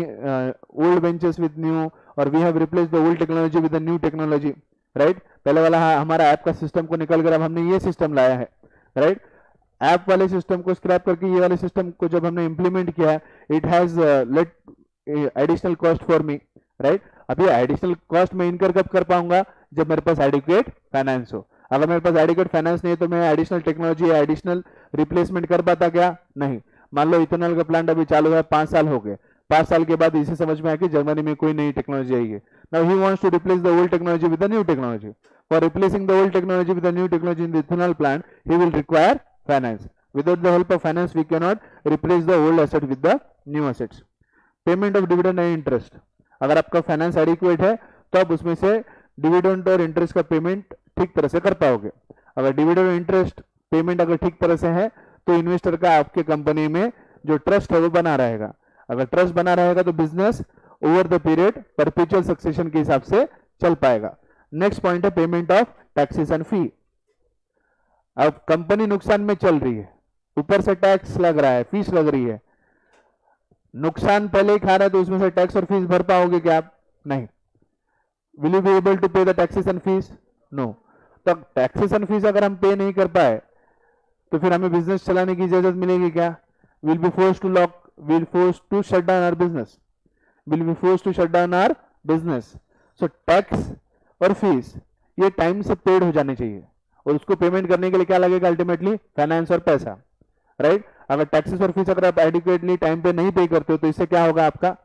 old ventures with new, or we have replaced the old technology with the new technology, right? पहले वाला हमारा ऐप का सिस्टम को निकल कर अब हमने ये सिस्टम लाया है, राइट। ऐप वाले सिस्टम को स्क्रैप करके ये वाले सिस्टम को जब हमने इंप्लीमेंट किया है, it has let additional cost for me, right. अभी एडिशनल कॉस्ट मैं इनकर कब कर पाऊंगा? जब मेरे पास एडिक्वेट फाइनेंस हो। अगर मेरे पास एडिक्वेट फाइनेंस नहीं है तो मैं एडिशनल टेक्नोलॉजी या एडिशनल रिप्लेसमेंट कर पाता क्या? नहीं। मान लो इथेनॉल का प्लांट अभी चालू है, 5 साल हो गए, 5 साल के बाद इसे समझ में आया कि जर्मनी में कोई नई टेक्नोलॉजी आई है। Now he wants to replace the old technology with the new technology. For replacing the old technology with the new technology in the ethanol plant, he will require finance. Without the help of finance we can not replace the old asset with the new assets. Payment of dividend and interest. अगर आपका फाइनेंस एडिक्वेट है तो आप उसमें से डिविडेंड और इंटरेस्ट का पेमेंट ठीक तरह से कर पाओगे। अगर डिविडेंड और इंटरेस्ट पेमेंट अगर ठीक तरह से है तो इन्वेस्टर का आपके कंपनी में जो ट्रस्ट है वो बना रहेगा। अगर ट्रस्ट बना रहेगा तो business over the period perpetual succession के हिसाब से चल पाएगा। नेक्स्ट पॉइंट है payment of taxes and fee. अब कंपनी नुकसान में चल रही है, ऊपर से टैक्स लग रहा है, फीस लग रही है, नुकसान पहले ही खा रहा है तो उसमें से टैक्स और फीस भर पाओगे क्या आप? नहीं. Will you be able to pay the taxes and fees? No. तो टैक्सेस एंड फीस अगर हम पे नहीं कर पाए तो फिर हमें बिजनेस चलाने की इजाजत मिलेगी क्या? Will be force to lock, will force to shut down our business, will be force to shut down our business. So tax और फीस ये टाइम से पेड हो जाने चाहिए, और उसको पेमेंट करने के लिए क्या लगेगा? अल्टीमेटली फाइनेंस और पैसा, राइट? अगर टैक्सेस और फीस अगर आप एडिक्वेटली टाइम पे नहीं पे करते हो तो इससे क्या होगा? आपका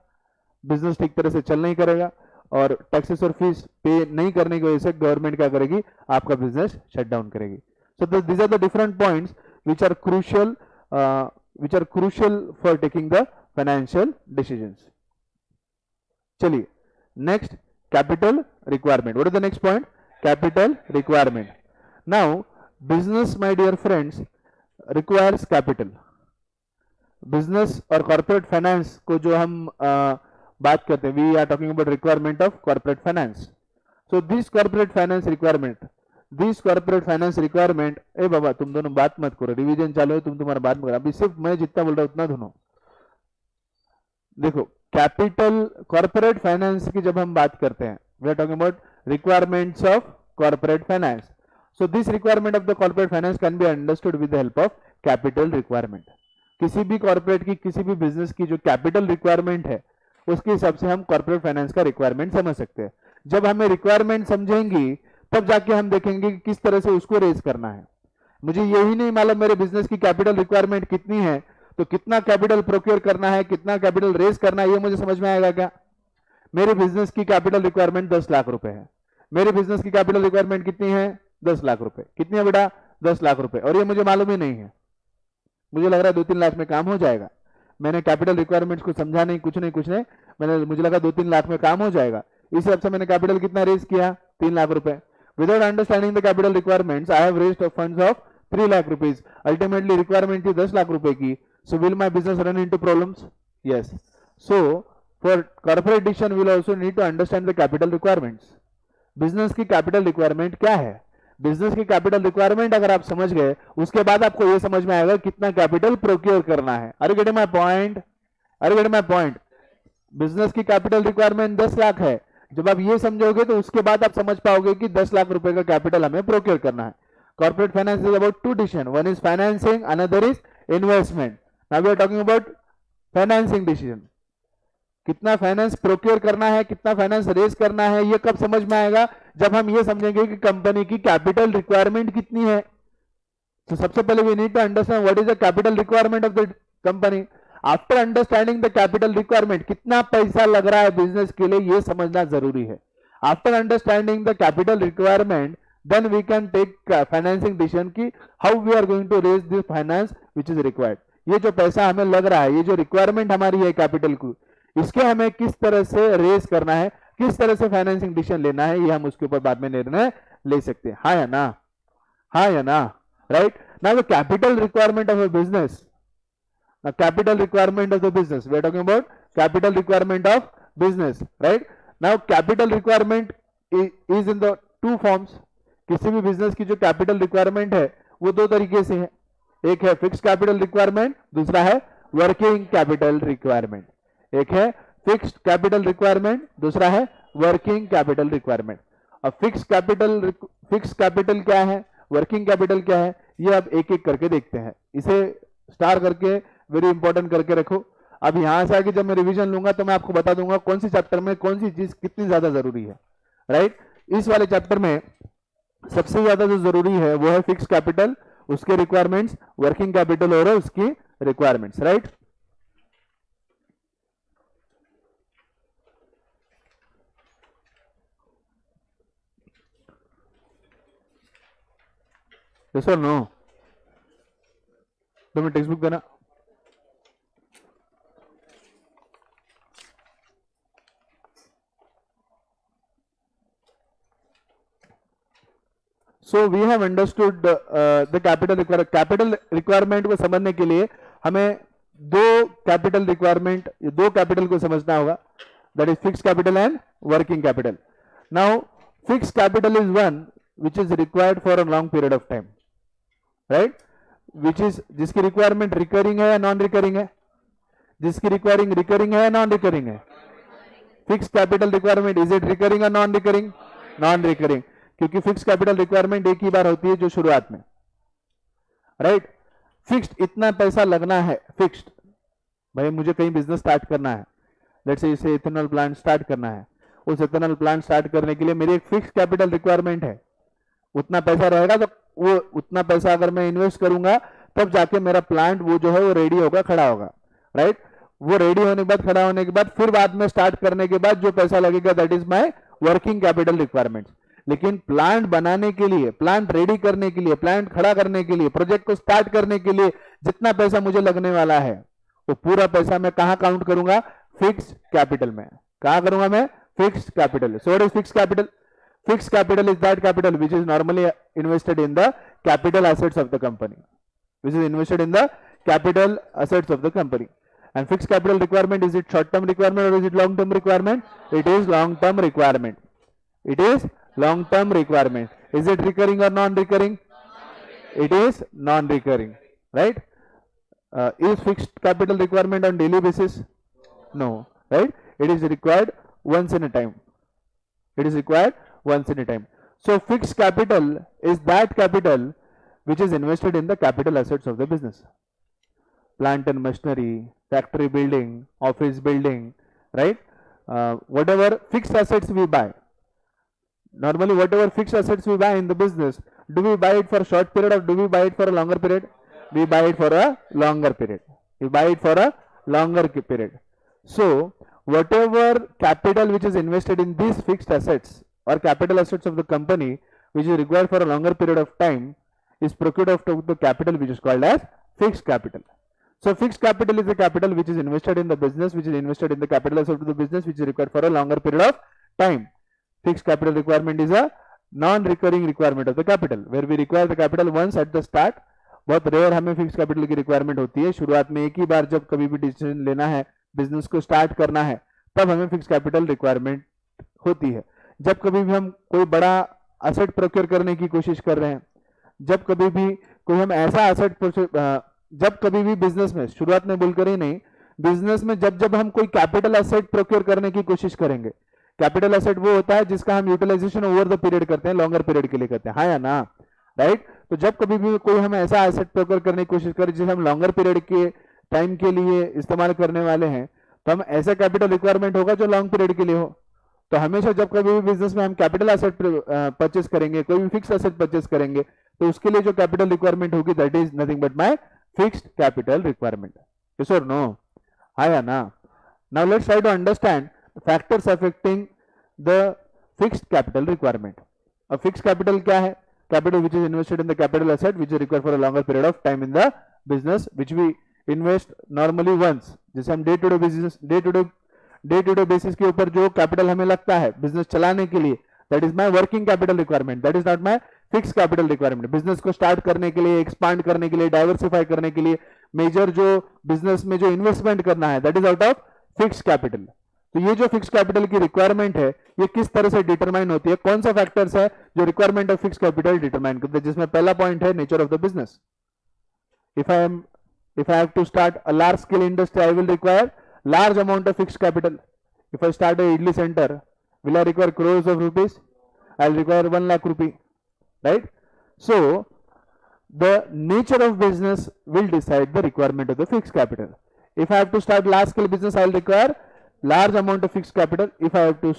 बिजनेस ठीक तरह से चल नहीं करेगा, और टैक्सेस और फीस पे नहीं करने की वजह से गवर्नमेंट क्या करेगी? आपका बिजनेस शट डाउन करेगी. So these are the different points which are crucial for taking the financial decisions. चलिए next, capital requirement. What is the next point? Capital requirement. Now business, my dear friends, requires capital. Business और कॉर्पोरेट फाइनेंस को जो हम बात करते हैं, we are talking about requirement of corporate finance. So this corporate finance requirement, ए बाबा तुम दोनों बात मत करो, रिवीजन चालू है, तुम्हारा बात मत करो, अभी सिर्फ मैं जितना बोल रहा हूं उतना सुनो. देखो, कैपिटल कॉर्पोरेट फाइनेंस की जब हम बात करते हैं, we are talking about requirements of corporate finance. So this requirement of the corporate finance can be understood with the help of capital requirement. किसी भी कॉर्पोरेट की, किसी भी बिजनेस की जो कैपिटल रिक्वायरमेंट है, उसके हिसाब से हम कॉर्पोरेट फाइनेंस का रिक्वायरमेंट समझ सकते हैं. जब हमें रिक्वायरमेंट समझेंगी तब जाके हम देखेंगे कि किस तरह से उसको रेज करना है. मुझे यही नहीं मालूम मेरे बिजनेस की कैपिटल रिक्वायरमेंट कितनी है, तो कितना कैपिटल प्रोक्योर करना है, कितना कैपिटल रेज करना है, ये मुझे समझ में आएगा क्या? मेरे बिजनेस की कैपिटल रिक्वायरमेंट 10 लाख रुपए है. मेरे बिजनेस की कैपिटल रिक्वायरमेंट कितनी है? 10 लाख रुपए. कितनी है बेटा? 10 लाख रुपए. और ये मुझे मालूम ही नहीं है, मुझे लग रहा है 2-3 लाख में काम हो जाएगा. मैंने कैपिटल रिक्वायरमेंट्स को समझा नहीं, कुछ नहीं, मुझे लगा 2-3 लाख में काम हो जाएगा. इस हिसाब से मैंने कैपिटल कितना रेज किया? 3 लाख रुपए. Without understanding the capital requirements I have raised funds of 3 lakh rupees. Ultimately requirement थी 10 लाख रुपए की. So will my business run into problems? Yes. So for corporate decision will also need to understand the capital requirements. Business की कैपिटल रिक्वायरमेंट क्या है? बिजनेस की कैपिटल रिक्वायरमेंट अगर आप समझ गए, उसके बाद आपको यह समझ में आएगा कितना कैपिटल प्रोक्योर करना है. Are you getting my point? Are you getting my point? Business की कैपिटल रिक्वायरमेंट 10 लाख है. जब आप ये समझोगे तो उसके बाद आप समझ पाओगे कि 10 लाख रुपए का कैपिटल हमें प्रोक्योर करना है. Corporate finance is about two decision, one is financing, another is investment. Now we are talking about financing decision. कितना फाइनेंस प्रोक्योर करना है, कितना फाइनेंस रेज करना है, ये कब समझ में आएगा? जब हम ये समझेंगे कि कंपनी की कैपिटल रिक्वायरमेंट कितनी है. तो सबसे पहले we need to understand what is the capital requirement of the company. After understanding the capital requirement, कितना पैसा लग रहा है बिजनेस के लिए, ये समझना जरूरी है. After understanding the capital requirement, then we can take financing decision की how we are going to raise this finance which is required. ये जो पैसा हमें लग रहा है, ये जो रिक्वायरमेंट हमारी है कैपिटल की, इसके हमें किस तरह से रेज करना है, किस तरह से फाइनेंसिंग डिसीजन लेना है, ये हम उसके ऊपर बाद में निर्णय ले सकते हैं. हाँ या ना? हाँ या ना? Right. Now the capital requirement of a business, capital requirement of the business, we are talking about capital requirement of business, right? Now capital requirement is in the two forms. किसी भी बिजनेस की जो कैपिटल रिक्वायरमेंट है वो दो तरीके से है. एक है फिक्स कैपिटल रिक्वायरमेंट, दूसरा है वर्किंग कैपिटल रिक्वायरमेंट. एक है फिक्स्ड कैपिटल रिक्वायरमेंट, दूसरा है वर्किंग कैपिटल रिक्वायरमेंट. अब फिक्स कैपिटल क्या है, वर्किंग कैपिटल क्या है, ये अब एक एक करके देखते हैं. इसे स्टार करके वेरी इंपॉर्टेंट करके रखो. अब यहां से आगे जब मैं रिवीजन लूंगा तो मैं आपको बता दूंगा कौन सी चैप्टर में कौन सी चीज कितनी ज्यादा जरूरी है. राइट. इस वाले चैप्टर में सबसे ज्यादा जो जरूरी है वो है फिक्स कैपिटल, उसके रिक्वायरमेंट्स, वर्किंग कैपिटल और उसकी रिक्वायरमेंट्स. राइट. यस और नो? तो मैं टेक्स्ट बुक देना. So we have understood the capital requirement को समझने के लिए हमें दो कैपिटल को समझना होगा. That is fix capital and working capital. Now fix capital is one which is required for a long period of time. Right. Which is जिसकी रिक्वायरमेंट रिकरिंग है या नॉन रिकरिंग है? जिसकी रिक्वायरिंग रिकरिंग है या नॉन रिकरिंग है? Fix capital requirement is it recurring और नॉन रिकरिंग? नॉन रिकरिंग, क्योंकि फिक्स कैपिटल रिक्वायरमेंट एक ही बार होती है जो शुरुआत में, राइट? फिक्स्ड इतना पैसा लगना है, फिक्स्ड। भाई मुझे कहीं बिजनेस स्टार्ट करना है, लेट्स से इसे इथेनॉल प्लांट स्टार्ट करना है, उस इथेनॉल प्लांट स्टार्ट करने के लिए मेरी एक फिक्स कैपिटल रिक्वायरमेंट है, उतना पैसा रहेगा, तो वो उतना पैसा अगर मैं इन्वेस्ट करूंगा तब जाके मेरा प्लांट वो जो है वो रेडी होगा, खड़ा होगा, राइट? वो रेडी होने के बाद, खड़ा होने के बाद, फिर बाद में स्टार्ट करने के बाद जो पैसा लगेगा that is my working capital requirement. लेकिन प्लांट बनाने के लिए, प्लांट रेडी करने के लिए, प्लांट खड़ा करने के लिए, प्रोजेक्ट को स्टार्ट करने के लिए जितना पैसा मुझे लगने वाला है वो पूरा पैसा मैं कहां काउंट करूंगा? फिक्स कैपिटल में। कहां करूंगा मैं? Fixed capital. So what is fixed capital? Fixed capital is that capital which is normally invested in the capital assets of the company, which is invested in the capital assets of the company. And fixed capital requirement, is it short term requirement or is it long term requirement? It is long term requirement. It is long term requirement. Is it recurring or non recurring? It is non recurring, right? Is fixed capital requirement on daily basis? No, right? It is required once in a time. It is required once in a time. So fixed capital is that capital which is invested in the capital assets of the business. Plant and machinery, factory building, office building, right? Whatever fixed assets we buy. Normally whatever fixed assets we buy in the business, do we buy it for a short period or do we buy it for a longer period? We buy it for a longer period. We buy it for a longer period. So whatever capital which is invested in these fixed assets or capital assets of the company which is required for a longer period of time is procured of the capital which is called as fixed capital. So fixed capital is the capital which is invested in the business, which is invested in the capital assets of the business which is required for a longer period of time. Fixed capital requirement is a non-recurring requirement of the capital where we require the capital once at the start. बहुत रेयर हमें फिक्स कैपिटल की रिक्वायरमेंट होती है, शुरुआत में एक ही बार जब कभी भी डिसीजन लेना है, बिजनेस को स्टार्ट करना है, तब हमें फिक्स कैपिटल रिक्वायरमेंट होती है। जब कभी भी हम कोई बड़ा एसेट प्रोक्योर करने की कोशिश कर रहे हैं, जब कभी भी कोई हम ऐसा एसेट, जब कभी भी बिजनेस में, शुरुआत में बोलकर ही नहीं, बिजनेस में जब जब हम कोई कैपिटल एसेट प्रोक्योर करने की कोशिश करेंगे, कैपिटल एसेट वो होता है जिसका हम यूटिलाइजेशन ओवर द पीरियड करते हैं, लॉन्गर पीरियड के लिए करते हैं, हाँ या ना, राइट? तो जब कभी भी कोई हम ऐसा एसेट प्रोक्योर करने की कोशिश करें जिसे हम लॉन्गर पीरियड के टाइम के लिए इस्तेमाल करने वाले हैं, तो हम ऐसा कैपिटल रिक्वायरमेंट होगा जो लॉन्ग पीरियड के लिए हो। तो हमेशा जब कभी भी बिजनेस में हम कैपिटल एसेट परचेस करेंगे, कोई भी फिक्स एसेट परचेस करेंगे, तो उसके लिए जो कैपिटल रिक्वायरमेंट होगी that is nothing but my fixed capital requirement. Yes और नो? हाँ या ना? Now let's try to understand factors affecting the fixed capital requirement. अब फिक्स कैपिटल क्या है? Capital which is invested in the capital asset which is required for a longer period of time in the business which we invest normally once, जैसे हम day to day business, day to day basis के ऊपर जो कैपिटल हमें लगता है बिजनेस चलाने के लिए, that is my working capital requirement, that is not my fix capital requirement. Business को स्टार्ट करने के लिए, एक्सपांड करने के लिए, डाइवर्सिफाई करने के लिए मेजर जो बिजनेस में जो इन्वेस्टमेंट करना है that is out of fix capital. तो ये जो फिक्स कैपिटल की रिक्वायरमेंट है ये किस तरह से डिटरमाइन होती है, कौन सा फैक्टर्स है जो requirement of fix capital determine करते हैं, जिसमें पहला पॉइंट है nature of the business. If I have to start a large scale industry I will require large amount of fixed capital. If I start a idli center, will I require crores of rupees? I'll require 1 lakh rupee, right? So the nature of business will decide the requirement of the fixed capital. If I have to start large scale business, I'll require large amount of fixed capital. If I have to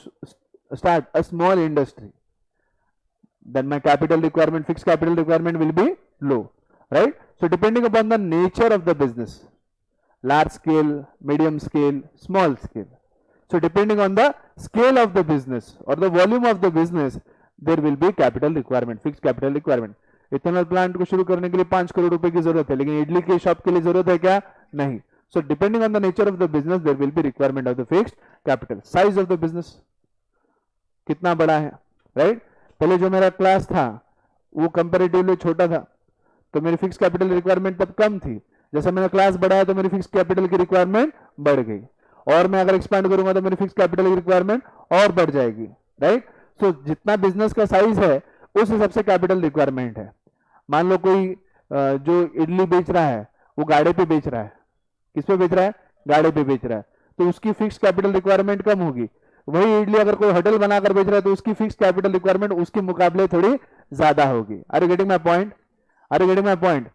start a small industry, then my capital requirement, fixed capital requirement will be low, right? So depending upon the nature of the business, large scale, medium scale, small scale. So depending on the scale of the business or the volume of the business, there will be capital requirement, fixed capital requirement. Ethanol plant को शुरू करने के लिए 5 करोड़ रुपए की जरूरत है, लेकिन इडली के शॉप के लिए जरूरत है क्या? नहीं. So depending on the nature of the business, there will be requirement of the fixed capital. Size of the business कितना बड़ा है, right? पहले जो मेरा क्लास था वो कंपैरेटिवली छोटा था, तो मेरी फिक्स कैपिटल रिक्वायरमेंट तब कम थी. जैसे मैंने क्लास बढ़ाया तो मेरी फिक्स कैपिटल की रिक्वायरमेंट बढ़ गई, और मैं अगर एक्सपांड करूंगा तो मेरी फिक्स कैपिटल की रिक्वायरमेंट और बढ़ जाएगी, राइट? सो जितना बिजनेस का साइज है उस हिसाब से कैपिटल रिक्वायरमेंट है. मान लो कोई जो इडली बेच रहा है वो गाड़े पे बेच रहा है, किस पे बेच रहा है, गाड़े पे बेच रहा है, तो उसकी फिक्स कैपिटल रिक्वायरमेंट कम होगी। वही इडली अगर कोई होटल बनाकर बेच रहा है तो उसकी फिक्स कैपिटल रिक्वायरमेंट उसके मुकाबले थोड़ी ज्यादा होगी। Are you getting my point, are you getting my point.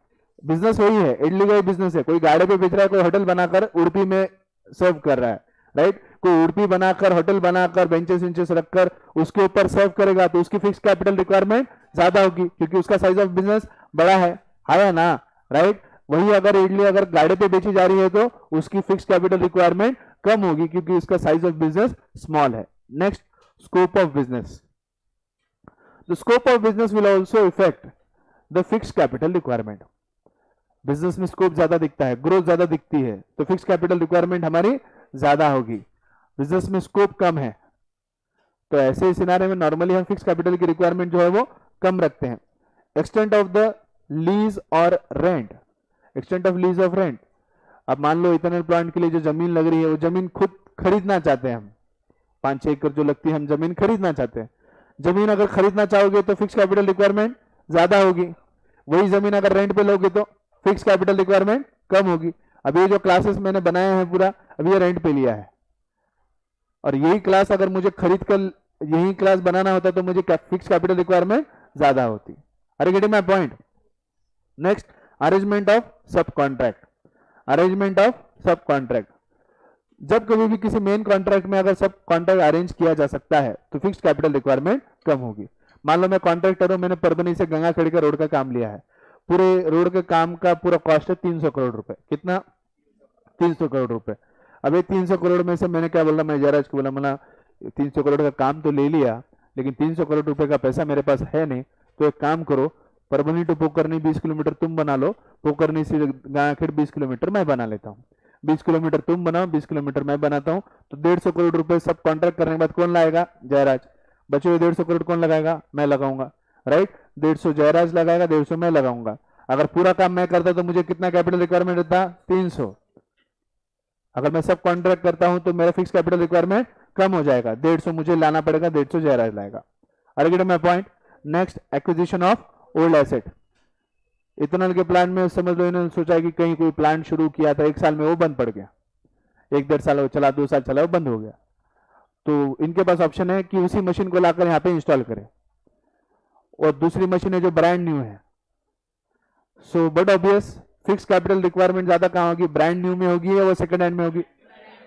Business वही है, इडली का ही बिजनेस है, कोई गाड़े पे बेच रहा है, कोई होटल बनाकर उड़पी में सर्व कर रहा है, राइट, कोई उड़पी बनाकर होटल बनाकर बेंचेस वेंचेस रखकर उसके ऊपर सर्व करेगा तो उसकी फिक्स कैपिटल रिक्वायरमेंट ज्यादा होगी क्योंकि उसका साइज ऑफ बिजनेस बड़ा है ना, राइट। वही अगर इडली अगर गाड़े पे बेची जा रही है तो उसकी फिक्स कैपिटल रिक्वायरमेंट कम होगी क्योंकि उसका साइज ऑफ बिजनेस स्मॉल है। Next, scope of business. The scope of business will also effect the fix capital requirement. Business में स्कोप ज्यादा दिखता है, ग्रोथ ज्यादा दिखती है, तो फिक्स कैपिटल रिक्वायरमेंट हमारी ज्यादा होगी। बिजनेस में स्कोप कम है तो ऐसे सिनारे में नॉर्मली हम फिक्स कैपिटल की रिक्वायरमेंट जो है वो कम रखते हैं। एक्सटेंट ऑफ द लीज और rent, extent of lease of rent. अब मान लो इथेनॉल प्लांट के लिए जो जमीन लग रही है वो जमीन खुद खरीदना चाहते हैं हम, 5-6 एकड़ जो लगती है हम जमीन खरीदना चाहते हैं। जमीन अगर खरीदना चाहोगे तो फिक्स कैपिटल रिक्वायरमेंट ज्यादा होगी, वही जमीन अगर रेंट पे लोगे तो फिक्स कैपिटल रिक्वायरमेंट कम होगी। अब ये जो क्लासेस मैंने बनाए हैं पूरा अभी ये रेंट पे लिया है, और यही क्लास अगर मुझे खरीद कर यही क्लास बनाना होता तो मुझे फिक्स कैपिटल रिक्वायरमेंट ज्यादा होती। Are getting my point. Next, arrangement of subcontract. Arrangement of subcontract, जब कभी भी किसी मेन कॉन्ट्रैक्ट में अगर सब कॉन्ट्रैक्ट अरेंज किया जा सकता है तो फिक्स कैपिटल रिक्वायरमेंट कम होगी। मान लो मैं कॉन्ट्रैक्टर हूं, मैंने परभनी से गंगाखेड़ी का रोड का काम लिया है, पूरे रोड के काम का पूरा कॉस्ट है 300 करोड़ रुपए। कितना? 300 करोड़ रुपए। अब ये 300 करोड़ में से मैंने क्या बोला, मैं जयराज को बोला, मैंने 300 करोड़ का काम तो ले लिया लेकिन 300 करोड़ रुपए का पैसा मेरे पास है नहीं, तो एक काम करो, परभनी टू पोकरनी 20 किलोमीटर तुम बना लो, पोकरनी से गंगाखेड़ 20 किलोमीटर मैं बना लेता हूँ, 20 किलोमीटर तुम बनाओ 20 किलोमीटर मैं बनाता हूँ, तो 150 करोड़ रुपए सब कॉन्ट्रैक्ट करने के बाद कौन लाएगा? जयराज। बचे हुए 150 करोड़ कौन लगाएगा? मैं लगाऊंगा, राइट। 150 जयराज लगाएगा, 150 मैं लगाऊंगा। अगर पूरा काम मैं करता तो मुझे कितना कैपिटल रिक्वायरमेंट होता? 300। अगर मैं सब कॉन्ट्रैक्ट करता हूं तो मेरा फिक्स कैपिटल रिक्वायरमेंट कम हो जाएगा, 150 मुझे लाना पड़ेगा, 150 जयराज लाएगा। आगे gate my point. Next, acquisition of old asset. Ethanol के प्लांट में समझ लो इन्होंने सोचा कि कहीं कोई प्लांट शुरू किया था, 1 साल में वो बंद पड़ गया, 1-1.5 साल चला, 2 साल चला, वो बंद हो गया, तो इनके पास ऑप्शन है कि उसी मशीन को लाकर यहाँ पे इंस्टॉल करें, और दूसरी मशीन है जो ब्रांड न्यू है। So but obvious fix capital requirement ज्यादा कहाँ होगी? ब्रांड न्यू में होगी या वो सेकंड हैंड में होगी?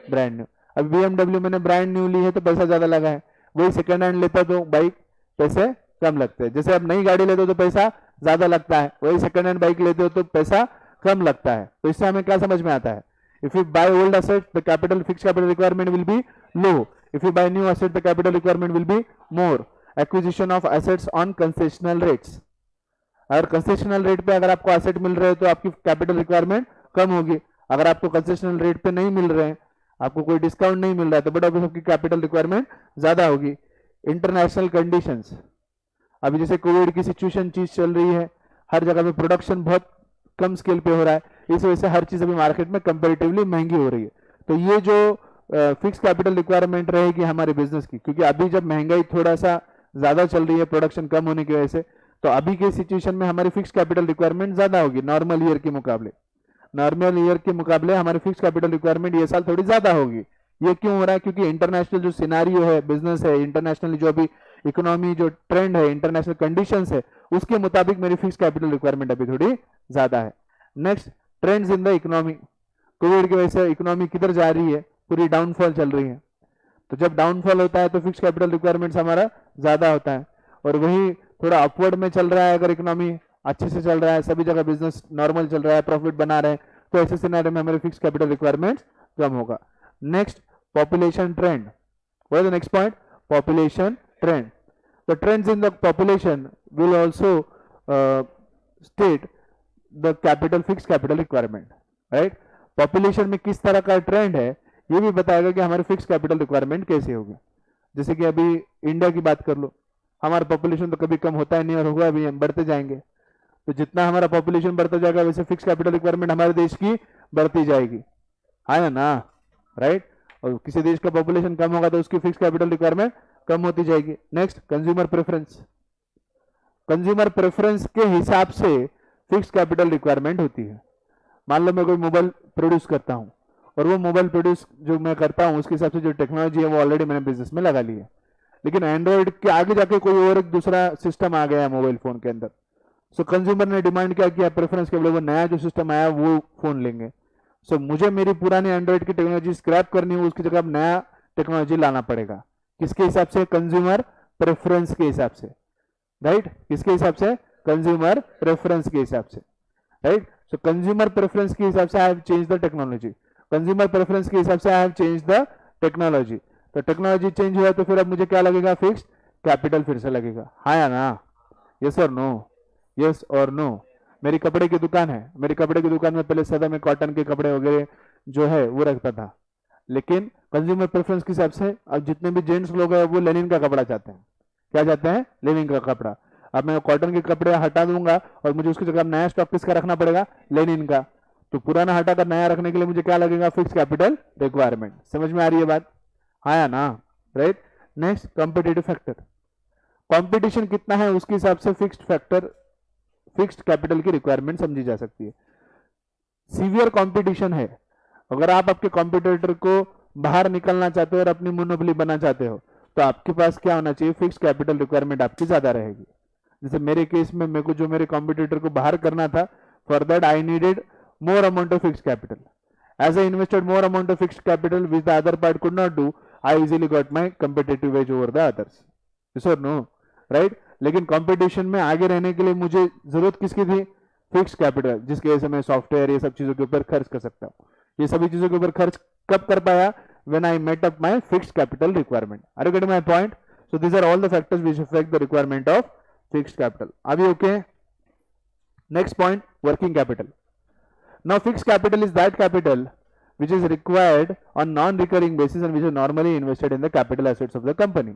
Brand new. अब BMW मैंने ब्रांड न्यू ली है तो पैसा ज्यादा लगा है, वही सेकंड हैंड लेता तो बाइक पैसे कम लगते हैं। जैसे आप नई गाड़ी लेते हो तो पैसा ज्यादा लगता है, वही सेकंड हैंड बाइक लेते हो तो पैसा कम लगता है। तो इससे हमें क्या समझ में आता है? If you buy old asset the capital fix capital requirement will be low, if you buy new asset the capital requirement will be more. Acquisition of assets on concessional rates. अगर कंसेशनल रेट पे अगर आपको एसेट मिल रहे हैं तो आपकी कैपिटल रिक्वायरमेंट कम होगी। अगर आपको कंसेशनल रेट पे नहीं मिल रहे हैं, आपको कोई डिस्काउंट नहीं मिल रहा है, तो बट ऑब्वियस आपकी कैपिटल रिक्वायरमेंट ज्यादा होगी। इंटरनेशनल कंडीशंस, अभी जैसे कोविड की सिचुएशन चीज चल रही है, हर जगह पे प्रोडक्शन बहुत कम स्केल पे हो रहा है, इस वजह से हर चीज अभी मार्केट में कंपेरेटिवली महंगी हो रही है। तो ये जो फिक्स कैपिटल रिक्वायरमेंट रहेगी हमारे बिजनेस की, क्योंकि अभी जब महंगाई थोड़ा सा ज्यादा चल रही है प्रोडक्शन कम होने की वजह से, तो अभी के सिचुएशन में हमारी फिक्स कैपिटल रिक्वायरमेंट ज्यादा होगी नॉर्मल ईयर के मुकाबले। नॉर्मल ईयर के मुकाबले हमारी फिक्स कैपिटल रिक्वायरमेंट ये साल थोड़ी ज्यादा होगी। ये क्यों हो रहा है? क्योंकि इंटरनेशनल जो सिनारियो है, बिजनेस है, इंटरनेशनल जो अभी इकोनॉमी जो ट्रेंड है, इंटरनेशनल कंडीशंस है, उसके मुताबिक मेरी फिक्स कैपिटल रिक्वायरमेंट अभी थोड़ी ज्यादा है। Next, trends in the economy. Covid की वजह से इकोनॉमी किधर जा रही है? पूरी डाउनफॉल चल रही है, तो जब डाउनफॉल होता है तो फिक्स कैपिटल रिक्वायरमेंट्स हमारा ज्यादा होता है। और वही थोड़ा अपवर्ड में चल रहा है, अगर इकोनॉमी अच्छे से चल रहा है, सभी जगह बिजनेस नॉर्मल चल रहा है, प्रॉफिट बना रहे हैं, तो ऐसे सिनेरियो में हमारे फिक्स कैपिटल रिक्वायरमेंट्स कम होगा। Next, population trend. What is the next point? Population trend. The trends in the population will also state the capital fixed capital requirement, right? Population में किस तरह का ट्रेंड है ये भी बताएगा कि हमारी फिक्स कैपिटल रिक्वायरमेंट कैसे होगी। जैसे कि अभी इंडिया की बात कर लो, हमारा पॉपुलेशन तो कभी कम होता ही नहीं और होगा अभी, हम बढ़ते जाएंगे, तो जितना हमारा पॉपुलेशन बढ़ता जाएगा वैसे फिक्स कैपिटल रिक्वायरमेंट हमारे देश की बढ़ती जाएगी, है ना, राइट। और किसी देश का पॉपुलेशन कम होगा तो उसकी फिक्स कैपिटल रिक्वायरमेंट कम होती जाएगी। Next, consumer preference. Consumer preference के हिसाब से फिक्स कैपिटल रिक्वायरमेंट होती है। मान लो मैं कोई मोबाइल प्रोड्यूस करता हूँ और वो मोबाइल प्रोड्यूस जो मैं करता हूँ उसके हिसाब से जो टेक्नोलॉजी है वो ऑलरेडी मैंने बिजनेस में लगा ली है, लेकिन एंड्रॉइड के आगे जाके कोई और एक दूसरा सिस्टम आ गया है मोबाइल फोन के अंदर। सो कंज्यूमर ने डिमांड क्या किया, प्रेफरेंस के लिए वो नया जो सिस्टम आया वो फोन लेंगे। सो मुझे मेरी पुरानी एंड्रॉइड की टेक्नोलॉजी स्क्रैप करनी हो, उसकी जगह अब नया टेक्नोलॉजी लाना पड़ेगा। किसके हिसाब से? कंज्यूमर प्रेफरेंस के हिसाब से, राइट? किसके हिसाब से? कंज्यूमर प्रेफरेंस के हिसाब से, राइट? सो कंज्यूमर प्रेफरेंस के हिसाब से I have change the technology, consumer preference के हिसाब से I have change the technology. तो टेक्नोलॉजी चेंज हुआ तो फिर अब मुझे क्या लगेगा? फिक्स्ड कैपिटल फिर से लगेगा। हाँ या ना? यस और नो? यस और नो? मेरी कपड़े की दुकान है, मेरी कपड़े की दुकान में पहले सदा में कॉटन के कपड़े वगैरह जो है वो रखता था, लेकिन कंज्यूमर प्रेफरेंस के हिसाब से अब जितने भी जेंट्स लोग हैं वो लेनिन का कपड़ा चाहते हैं। क्या चाहते हैं? लेनिन का कपड़ा। अब मैं कॉटन के कपड़े हटा दूंगा और मुझे उसकी जगह नया स्टॉक किसका रखना पड़ेगा? लेनिन का। तो पुराना हटाकर नया रखने के लिए मुझे क्या लगेगा? Fix capital requirement. समझ में आ रही है बात? हाँ या ना? Right. Next, competitive factor. Competition कितना है उसके हिसाब से फिक्स्ड कैपिटल की रिक्वायरमेंट समझी जा सकती है। सीवियर कंपटीशन है, अगर आप आपके कॉम्पिटिटर को बाहर निकलना चाहते हो और अपनी मोनोपोली बनना चाहते हो तो आपके पास क्या होना चाहिए? फिक्स्ड कैपिटल रिक्वायरमेंट आपकी ज्यादा रहेगी। जैसे मेरे केस में मेरे को जो मेरे कॉम्पिटिटर को बाहर करना था, for that I needed more amount of fixed capital. As I invested more amount of fixed capital which the other part could not do, I easily got my competitive edge over the others. Yes or no? Right? लेकिन कंपटीशन में आगे रहने के लिए मुझे जरूरत किसकी थी? फिक्स्ड कैपिटल, जिसकी वजह से मैं सॉफ्टवेयर ये सब चीजों के ऊपर खर्च कर सकता हूँ। ये सभी चीजों के ऊपर खर्च कब कर पाया? When I met up my fixed capital requirement. Are you getting my point? So these are all the factors which affect the requirement of fixed capital. Are we okay? Next point, working capital. Now fixed capital is that capital which is required on non-recurring basis and which is normally invested in the capital assets of the company,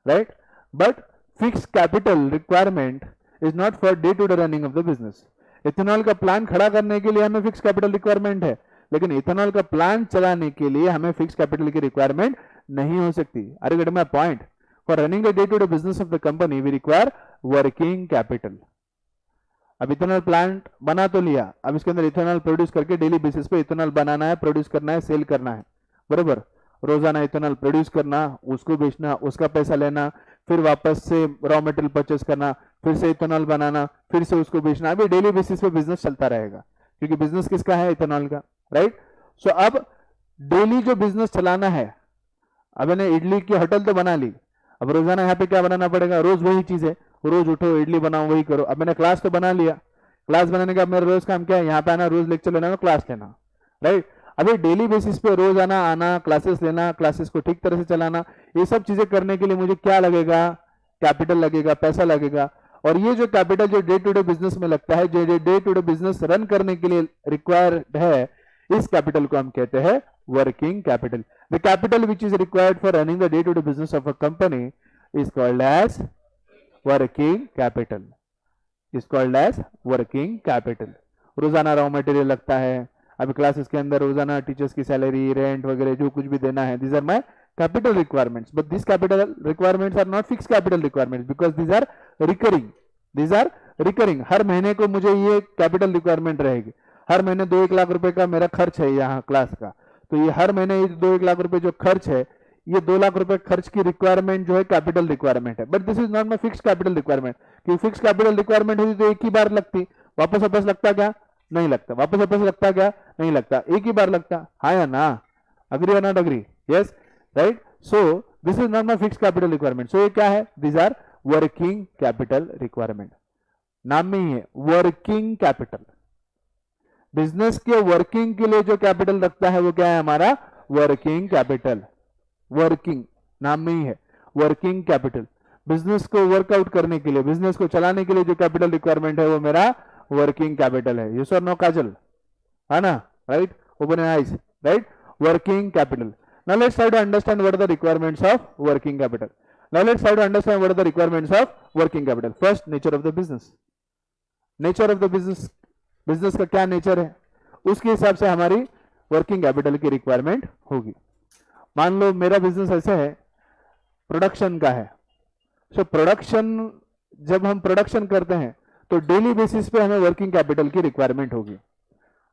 right? But fixed capital requirement is not for day-to-day running of the business. Ethanol का प्लांट खड़ा करने के लिए हमें फिक्स कैपिटल रिक्वायरमेंट है, लेकिन इथेनॉल का प्लांट चलाने के लिए हमें फिक्स कैपिटल की रिक्वायरमेंट नहीं हो सकती। Are you getting my point? For running the day to day business of the company we require working capital. अब इथेनॉल प्लांट बना तो लिया, अब इसके अंदर इथेनॉल प्रोड्यूस करके डेली बेसिस पे इथेनॉल बनाना है, प्रोड्यूस करना है, सेल करना है, बरोबर? रोजाना इथेनॉल प्रोड्यूस करना, उसको बेचना, उसका पैसा लेना, फिर वापस से रॉ मटेरियल परचेस करना, फिर से इथेनॉल बनाना, फिर से उसको बेचना। अभी डेली बेसिस पे बिजनेस चलता रहेगा क्योंकि बिजनेस किसका है? इथेनॉल का, राइट? सो अब डेली जो बिजनेस चलाना है, अब मैंने इडली की होटल तो बना ली, अब रोजाना यहाँ पे क्या बनाना पड़ेगा? रोज वही चीज है, रोज उठो इडली बनाओ वही करो। अब मैंने क्लास तो बना लिया, क्लास बनाने का मेरा रोज काम क्या है? यहाँ पे आना, रोज लेक्चर लेना, क्लास लेना, राइट? अभी डेली बेसिस पे रोज आना, क्लासेस लेना, क्लासेस को ठीक तरह से चलाना, ये सब चीजें करने के लिए मुझे क्या लगेगा? कैपिटल लगेगा, पैसा लगेगा। और ये जो कैपिटल जो डे टू डे बिजनेस में लगता है, जो day to day business run करने के लिए रिक्वायर्ड है, इस कैपिटल को हम कहते हैं working capital. The capital which is required for running the day to day business of a company is called as working capital, is called as working capital. रोजाना रॉ मटेरियल लगता है, अभी क्लासेस के अंदर रोजाना टीचर्स की सैलरी, रेंट वगैरह जो कुछ भी देना है, these are my capital requirements. But this capital requirements are not fix capital requirements because these are recurring, these are recurring. हर महीने को मुझे ये कैपिटल रिक्वायरमेंट रहेगी। हर महीने 2-1 लाख रुपए का मेरा खर्च है यहाँ क्लास का, तो ये हर महीने ये 2-1 लाख रुपए जो खर्च है, ये 2 लाख रुपए खर्च की रिक्वायरमेंट जो है कैपिटल रिक्वायरमेंट है। But this is not my fix capital requirement, कि फिक्स कैपिटल रिक्वायरमेंट होती तो एक ही बार लगती, वापस वापस लगता क्या? नहीं लगता। वापस वापस लगता क्या? नहीं लगता, एक ही बार लगता। हाँ या ना? अग्री और not agree? Yes, right? So this is not my fix capital requirement. So ये क्या है? This are working capital requirement. नाम में ही है वर्किंग कैपिटल। बिजनेस के वर्किंग के लिए जो कैपिटल रखता है वो क्या है? हमारा वर्किंग कैपिटल। वर्किंग नाम में ही है वर्किंग कैपिटल। बिजनेस को वर्कआउट करने के लिए, बिजनेस को चलाने के लिए जो कैपिटल रिक्वायरमेंट है वो मेरा वर्किंग कैपिटल है। यस और नो काजल? है ना? Right? Open your eyes, right? Working capital. Now let's try to understand what are the requirements of working capital. Now let's try to understand what are the requirements of working capital. First, nature of the business. Nature of the business, business का क्या नेचर है, उसके हिसाब से हमारी वर्किंग कैपिटल की रिक्वायरमेंट होगी। मान लो मेरा बिजनेस ऐसा है, प्रोडक्शन का है। सो प्रोडक्शन, जब हम प्रोडक्शन करते हैं तो डेली बेसिस पे हमें वर्किंग कैपिटल की रिक्वायरमेंट होगी.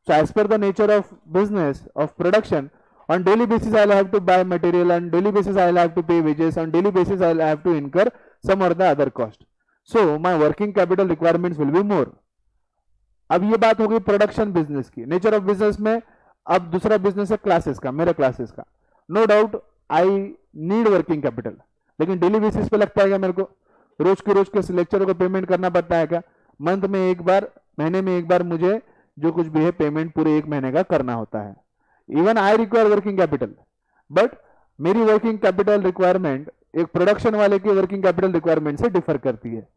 So as per the nature of business of production, on daily basis I'll have to buy material, on daily basis I'll have to pay wages, on daily basis I'll have to incur some or the other cost. So my working capital requirements will be more. अब ये बात हो गई प्रोडक्शन बिजनेस की. नेचर ऑफ बिजनेस में अब दूसरा बिजनेस है क्लासेस का, मेरा क्लासेस का. No doubt I need working capital, लेकिन डेली बेसिस पे लगता है क्या मेरे को? रोज के लेक्चरों को पेमेंट करना पड़ता है क्या? मंथ में एक बार, महीने में एक बार मुझे जो कुछ भी है पेमेंट पूरे एक महीने का करना होता है. Even I require working capital, but मेरी वर्किंग कैपिटल रिक्वायरमेंट एक प्रोडक्शन वाले की वर्किंग कैपिटल रिक्वायरमेंट से डिफर करती है.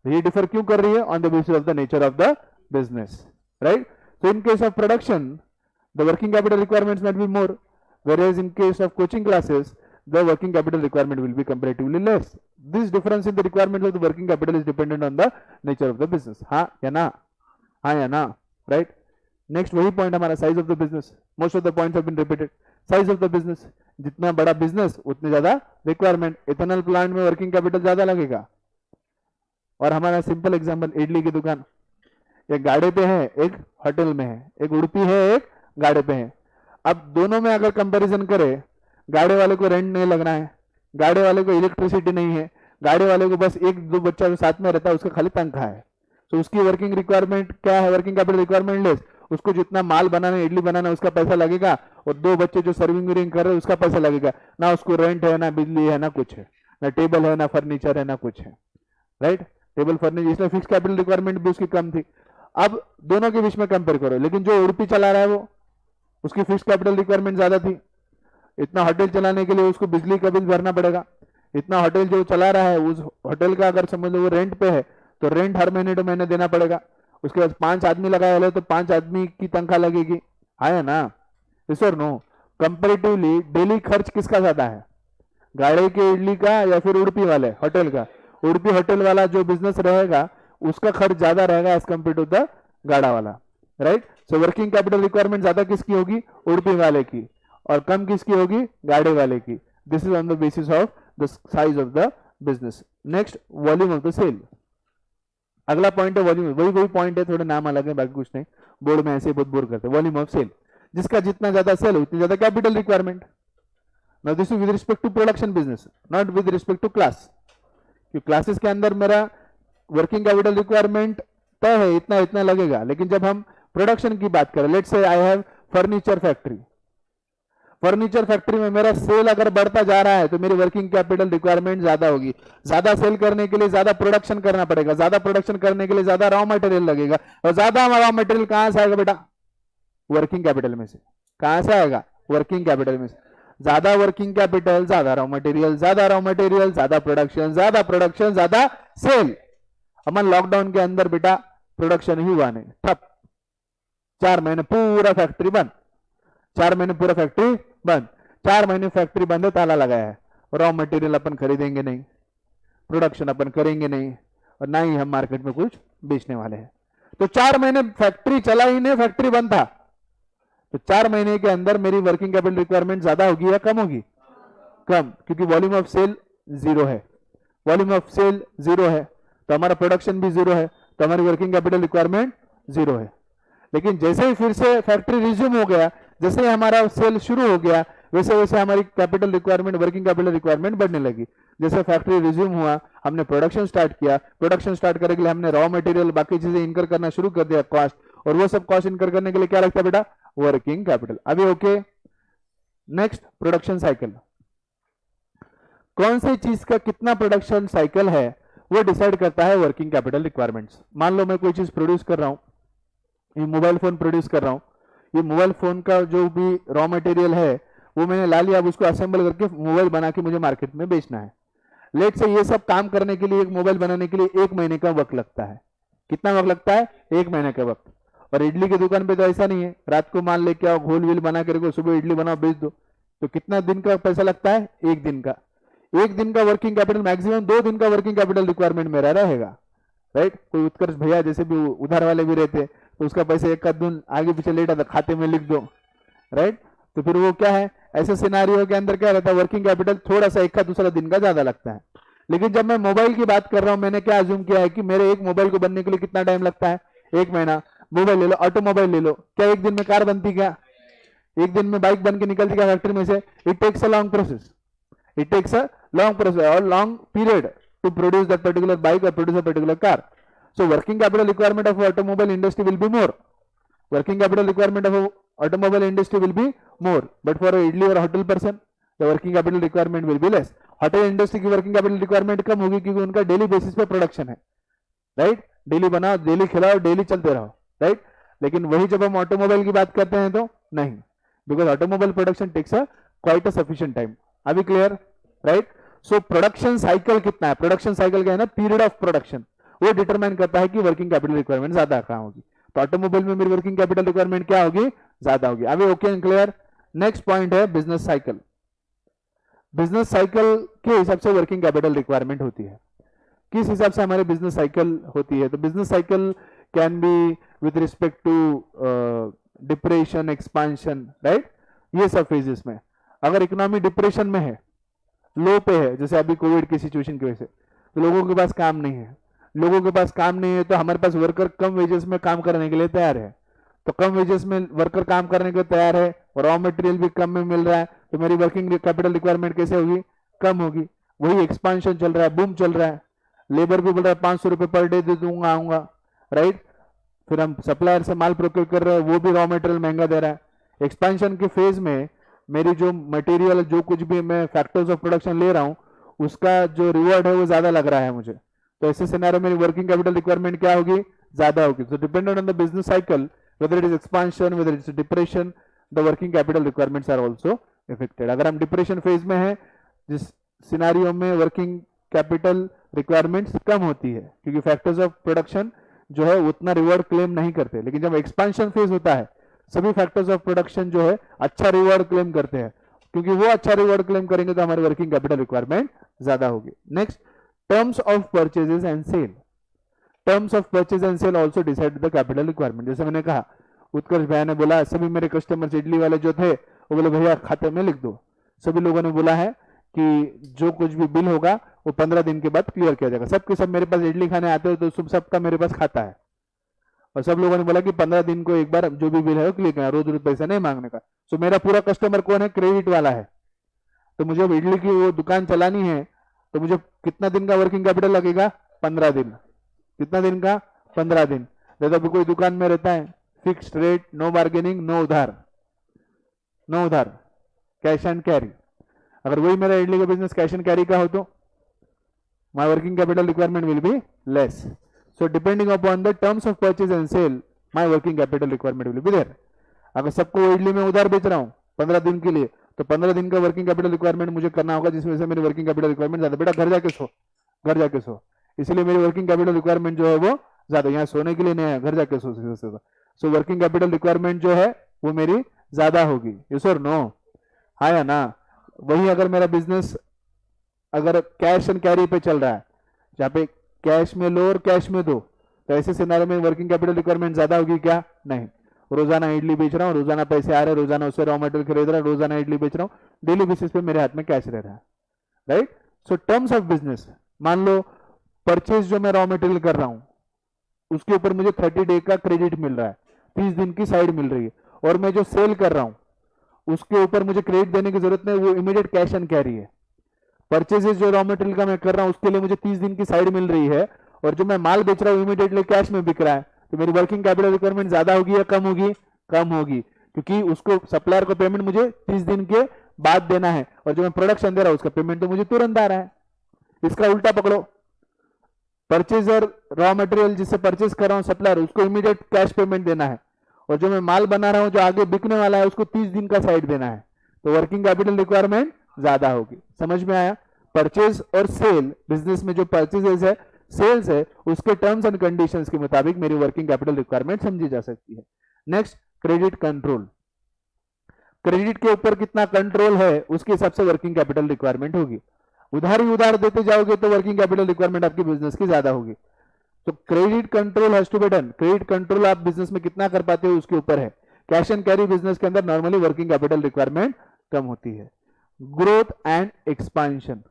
ये डिफर क्यों कर रही है? On the basis of the nature of the business, right? So in case of production the working capital requirements might be more, whereas in case of coaching classes the working capital requirement will be comparatively less. This difference in the requirements of the working capital is dependent on the nature of the business. हाँ या ना? हाँ या ना? राइट. नेक्स्ट वही पॉइंट हमारा, size of the business. Most of the points have been repeated. Size of the business, जितना बड़ा बिजनेस उतने ज्यादा रिक्वायरमेंट. इथेनॉल प्लांट में वर्किंग कैपिटल ज्यादा लगेगा. और हमारा सिंपल एग्जांपल, इडली की दुकान, एक गाड़े पे है, एक होटल में है, एक उड़पी है, एक गाड़े पे है. अब दोनों में अगर कंपैरिजन करें, गाड़े वाले को रेंट नहीं लगना है, गाड़े वाले को इलेक्ट्रिसिटी नहीं है, गाड़े वाले को बस एक दो बच्चा जो साथ में रहता है उसका खाली तनख्वाह है. तो उसकी वर्किंग रिक्वायरमेंट क्या है? Working capital requirement less. उसको जितना माल बनाना, इडली बनाना, उसका पैसा लगेगा, और दो बच्चे जो सर्विंग विंग कर रहे हैं उसका पैसा लगेगा. ना उसको रेंट है, ना बिजली है, ना कुछ है, ना टेबल है, ना फर्नीचर है, ना कुछ है, राइट? टेबल फर्नीचर, इसलिए फिक्स कैपिटल रिक्वायरमेंट भी उसकी कम थी. अब दोनों के बीच में कंपेयर करो, लेकिन जो उड़पी चला रहा है वो, उसकी फिक्स कैपिटल रिक्वायरमेंट ज्यादा थी. इतना होटल चलाने के लिए उसको बिजली का बिल भरना पड़ेगा. इतना होटल जो चला रहा है, उस होटल का अगर समझ लो वो रेंट पे है, तो रेंट हर महीने टू महीने देना पड़ेगा. उसके बाद 5 आदमी लगाए वाले, तो 5 आदमी की तनख्वाह लगेगी. है ना? यस और नो? कंपैरेटिवली डेली खर्च किसका ज्यादा है? गाड़ी के इडली का या फिर उड़पी वाले होटल का? उड़पी होटल वाला जो बिजनेस रहेगा उसका खर्च ज्यादा रहेगा एज कम्पेयर टू द गाड़ा वाला, right? So working capital requirement ज्यादा किसकी होगी? उड़पी वाले की, और कम किसकी होगी? गाड़े वाले की. This is on the basis of the size of the business. Next, volume of the sale. अगला पॉइंट है वॉल्यूम. वही पॉइंट है, थोड़े नाम अलग है, बाकी कुछ नहीं. बोर्ड में ऐसे बहुत बोर करते हैं. वॉल्यूम ऑफ सेल, जिसका जितना ज्यादा सेल उतनी ज्यादा capital requirement. Now this is with respect to production business, not with respect to class. क्योंकि क्लासेस के अंदर मेरा वर्किंग कैपिटल रिक्वायरमेंट तय है, इतना इतना लगेगा. लेकिन जब हम प्रोडक्शन की बात करें, let's say I have furniture factory. Furniture factory में मेरा सेल अगर बढ़ता जा रहा है तो मेरी वर्किंग कैपिटल रिक्वायरमेंट ज्यादा होगी. ज्यादा सेल करने के लिए ज्यादा प्रोडक्शन करना पड़ेगा, ज्यादा प्रोडक्शन करने के लिए ज्यादा रॉ मटेरियल लगेगा. और ज्यादा रॉ मटेरियल कहां से आएगा बेटा? वर्किंग कैपिटल में से. कहां से आएगा? वर्किंग कैपिटल में से. ज्यादा वर्किंग कैपिटल, ज्यादा रॉ मटेरियल, ज्यादा रॉ मटेरियल, ज्यादा प्रोडक्शन, ज्यादा प्रोडक्शन, ज्यादा सेल. अपन लॉकडाउन के अंदर बेटा प्रोडक्शन ही हुआ नहीं, ठप. 4 महीने पूरा फैक्ट्री बंद. 4 महीने पूरा फैक्ट्री बंद. 4 महीने फैक्ट्री बंद है, ताला लगाया है. रॉ मटेरियल अपन खरीदेंगे नहीं, प्रोडक्शन अपन करेंगे नहीं, और ना ही हम मार्केट में कुछ बेचने वाले हैं. तो 4 महीने फैक्ट्री चला ही नहीं, फैक्ट्री बंद था. तो 4 महीने के अंदर मेरी वर्किंग कैपिटल रिक्वायरमेंट ज्यादा होगी या कम होगी? कम, क्योंकि वॉल्यूम ऑफ सेल जीरो है. वॉल्यूम ऑफ सेल जीरो है तो हमारा प्रोडक्शन भी जीरो है, तो हमारी वर्किंग कैपिटल रिक्वायरमेंट जीरो है. लेकिन जैसे ही फिर से फैक्ट्री रिज्यूम हो गया, जैसे ही हमारा सेल शुरू हो गया, वैसे वैसे हमारी capital requirement, working capital requirement बढ़ने लगी. जैसे फैक्ट्री रिज्यूम हुआ, हमने प्रोडक्शन स्टार्ट किया. प्रोडक्शन स्टार्ट करने के लिए हमने रॉ मटेरियल, बाकी चीजें इनकर करना शुरू कर दिया, कॉस्ट. और वो सब कॉस्ट इनकर करने के लिए क्या लगता है बेटा? Working capital. अभी ओके. Next, production cycle. कौन सी चीज का कितना प्रोडक्शन साइकिल है वो डिसाइड करता है वर्किंग कैपिटल रिक्वायरमेंट्स. मान लो मैं कोई चीज प्रोड्यूस कर रहा हूं, ये मोबाइल फोन प्रोड्यूस कर रहा हूं. ये मोबाइल फोन का जो भी रॉ मटेरियल है वो मैंने ला लिया. अब उसको असेंबल करके मोबाइल बना के मुझे मार्केट में बेचना है. लेट से ये सब काम करने के लिए, एक मोबाइल बनाने के लिए 1 महीने का वक्त लगता है. कितना वक्त लगता है? 1 महीने का वक्त. और इडली की दुकान पे तो ऐसा नहीं है, रात को मान लेके आओ, घोल व्हील बना के रखो, सुबह इडली बनाओ, बेच दो. तो कितना दिन का पैसा लगता है? 1 दिन का. 1 दिन का वर्किंग कैपिटल, मैक्सिमम 2 दिन का वर्किंग कैपिटल रिक्वायरमेंट मेरा रहेगा, राइट? कोई उत्कर्ष भैया जैसे भी उधार वाले भी रहते, तो उसका पैसा एक आध दिन आगे पीछे लेट आता, खाते में लिख दो, राइट? तो फिर वो क्या है, ऐसे सिनारियो के अंदर क्या रहता है, वर्किंग कैपिटल थोड़ा सा 1 का दूसरा दिन का ज्यादा लगता है. लेकिन जब मैं मोबाइल की बात कर रहा हूं, मैंने क्या अज्यूम किया है कि मेरे एक मोबाइल को बनने के लिए कितना टाइम लगता है, 1 महीना। मोबाइल ले लो, ऑटोमोबाइल ले लो, क्या एक दिन में कार बनती, क्या एक दिन में बाइक बन के निकलती क्या फैक्ट्री में से? It takes a long process, it takes a long process और long period to produce that particular bike और produce a particular car. So working capital requirement of automobile industry will be more. Working capital requirement of automobile industry will be more. But for a idli or a hotel person, the working capital requirement will be less. Hotel industry की वर्किंग कैपिटल रिक्वायरमेंट कम होगी क्योंकि उनका डेली बेसिस पे प्रोडक्शन है, राइट? डेली बनाओ, डेली खिलाओ, डेली चलते रहो, राइट? लेकिन वही जब हम ऑटोमोबाइल की बात करते हैं तो नहीं, because automobile production takes a quite a sufficient time. अभी clear, right? So production cycle कितना है, प्रोडक्शन साइकिल क्या है ना, पीरियड ऑफ प्रोडक्शन, वो डिटरमाइन करता है कि वर्किंग कैपिटल रिक्वायरमेंट ज्यादा कहां होगी. तो ऑटोमोबाइल में मेरी वर्किंग कैपिटल रिक्वायरमेंट क्या होगी, ज्यादा होगी. अभी okay and clear. Next point है बिजनेस साइकिल. बिजनेस साइकिल के हिसाब से वर्किंग कैपिटल रिक्वायरमेंट होती है. किस हिसाब से हमारी बिजनेस साइकिल होती है? तो business cycle can be with respect to depression, expansion, right? ये सब फेजेस में अगर इकोनॉमी डिप्रेशन में है, लो पे है, जैसे अभी कोविड की सिचुएशन की वजह से, तो लोगों के पास काम नहीं है. लोगों के पास काम नहीं है तो हमारे पास वर्कर कम वेजेस में काम करने के लिए तैयार है. तो कम वेजेस में वर्कर काम करने के लिए तैयार है और रॉ मटेरियल भी कम में मिल रहा है, तो मेरी वर्किंग कैपिटल रिक्वायरमेंट कैसे होगी, कम होगी. वही एक्सपांशन चल रहा है, बूम चल रहा है, लेबर भी बोल रहा है 500 रुपए पर डे दे दूंगा, आऊंगा, राइट? फिर हम सप्लायर से माल प्रोक्योर कर रहे हैं, वो भी रॉ मटेरियल महंगा दे रहा है. एक्सपांशन के फेज में मेरी जो मटेरियल, जो कुछ भी मैं फैक्टर्स ऑफ प्रोडक्शन ले रहा हूँ, उसका जो रिवॉर्ड है वो ज्यादा लग रहा है मुझे. तो ऐसे सिनेरियो में वर्किंग कैपिटल रिक्वायरमेंट क्या होगी, ज्यादा होगी. तो dependent on the business cycle, whether it is expansion, whether it is depression, the working capital requirements are also affected. अगर हम डिप्रेशन फेज में हैं, जिस सिनेरियो में वर्किंग कैपिटल रिक्वायरमेंट्स कम होती है क्योंकि फैक्टर्स ऑफ प्रोडक्शन जो है उतना रिवॉर्ड क्लेम नहीं करते. लेकिन जब एक्सपांशन फेज होता है, सभी फैक्टर्स ऑफ प्रोडक्शन जो है अच्छा रिवॉर्ड क्लेम करते हैं, क्योंकि वो अच्छा रिवॉर्ड क्लेम करेंगे तो हमारी वर्किंग कैपिटल रिक्वायरमेंट ज्यादा होगी. Next, terms of purchases and sale. Terms of purchase and sale also decide the capital requirement. जैसे मैंने कहा, उत्कर्ष भैया ने बोला, सभी मेरे कस्टमर्स इडली वाले जो थे वो बोले भैया खाते में लिख दो. सभी लोगों ने बोला है कि जो कुछ भी बिल होगा वो 15 दिन के बाद क्लियर किया जाएगा. सबके सब मेरे पास इडली खाने आते हो तो सबका मेरे पास खाता है, और सब लोगों ने बोला कि 15 दिन को एक बार जो भी बिल है वो क्लियर करना, रोज रोज पैसा नहीं मांगने का. सो मेरा पूरा कस्टमर कौन है, क्रेडिट वाला है. तो मुझे इडली की वो दुकान चलानी है, तो मुझे कितना दिन का वर्किंग कैपिटल लगेगा, 15 दिन. कितना दिन का, 15 दिन. जैसे अभी कोई दुकान में रहता है, fixed rate, no bargaining, no उधार, नो उधार, कैश एंड कैरी. अगर वही मेरा इडली का बिजनेस कैश एंड कैरी का हो तो my working capital requirement will be less. So depending upon the terms of purchase and sale, my working capital requirement will be there. अगर सबको इडली में उधार बेच रहा हूं 15 दिन के लिए, तो 15 दिन का वर्किंग कैपिटल रिक्वायरमेंट मुझे करना होगा, जिसमें से मेरी वर्किंग कैपिटल रिक्वायरमेंट ज्यादा. बेटा घर जाके सो, घर जाके सो, इसलिए मेरी वर्किंग कैपिटल रिक्वायरमेंट जो है वो ज्यादा. यहाँ सोने के लिए नहीं है, घर जाके सो. सो वर्किंग कैपिटल रिक्वायरमेंट जो है वो मेरी ज्यादा होगी. यस और नो, हाँ या ना? वही अगर मेरा बिजनेस अगर कैश एंड कैरी पे चल रहा है, जहाँ पे कैश में लो और कैश में दो, तो ऐसे सिनेरियो में वर्किंग कैपिटल रिक्वायरमेंट ज्यादा होगी क्या, नहीं. रोजाना इडली बेच रहा हूँ, रोजाना पैसे आ रहे हैं, रोजाना उससे रॉ मटेरियल खरीद रहा है, रोजाना इडली बेच रहा हूँ, डेली बेसिस पे मेरे हाथ में कैश रह रहा है, right? So terms of business, मान लो परचेज जो मैं रॉ मटेरियल कर रहा हूं उसके ऊपर मुझे 30 डे का क्रेडिट मिल रहा है, 30 दिन की साइड मिल रही है, और मैं जो सेल कर रहा हूं उसके ऊपर मुझे क्रेडिट देने की जरूरत नहीं, वो इमीडिएट कैश एंड कैरी है. परचेजेस जो रॉ मटेरियल का मैं कर रहा हूं उसके लिए मुझे 30 दिन की साइड मिल रही है, और जो मैं माल बेच रहा हूं इमीडिएटली कैश में बिक रहा है, तो मेरी वर्किंग कैपिटल रिक्वायरमेंट ज्यादा होगी या कम होगी, कम होगी, क्योंकि उसको सप्लायर को पेमेंट मुझे 30 दिन के बाद देना है, और जो मैं प्रोडक्शन दे रहा हूं उसका पेमेंट तो मुझे तुरंत आ रहा है. इसका उल्टा पकड़ो, परचेजर रॉ मटेरियल जिससे परचेज कर रहा हूं सप्लायर, उसको इमीडिएट कैश पेमेंट देना है, और जो मैं माल बना रहा हूं जो आगे बिकने वाला है उसको 30 दिन का साइड देना है, तो वर्किंग कैपिटल रिक्वायरमेंट ज्यादा होगी. समझ में आया? परचेज और सेल, बिजनेस में जो परचेजेस है, सेल्स है, उसके टर्म्स एंड कंडीशंस के मुताबिक मेरी वर्किंग कैपिटल रिक्वायरमेंट समझी जा सकती है. Next, credit control. क्रेडिट के ऊपर कितना कंट्रोल है उसके हिसाब से वर्किंग कैपिटल रिक्वायरमेंट होगी. उधार देते जाओगे तो वर्किंग कैपिटल रिक्वायरमेंट आपकी बिजनेस की ज्यादा होगी. तो credit control has to be done. Credit control आप बिजनेस में कितना कर पाते हो उसके ऊपर है. कैश एंड कैरी बिजनेस के अंदर नॉर्मली वर्किंग कैपिटल रिक्वायरमेंट कम होती है. Growth and expansion.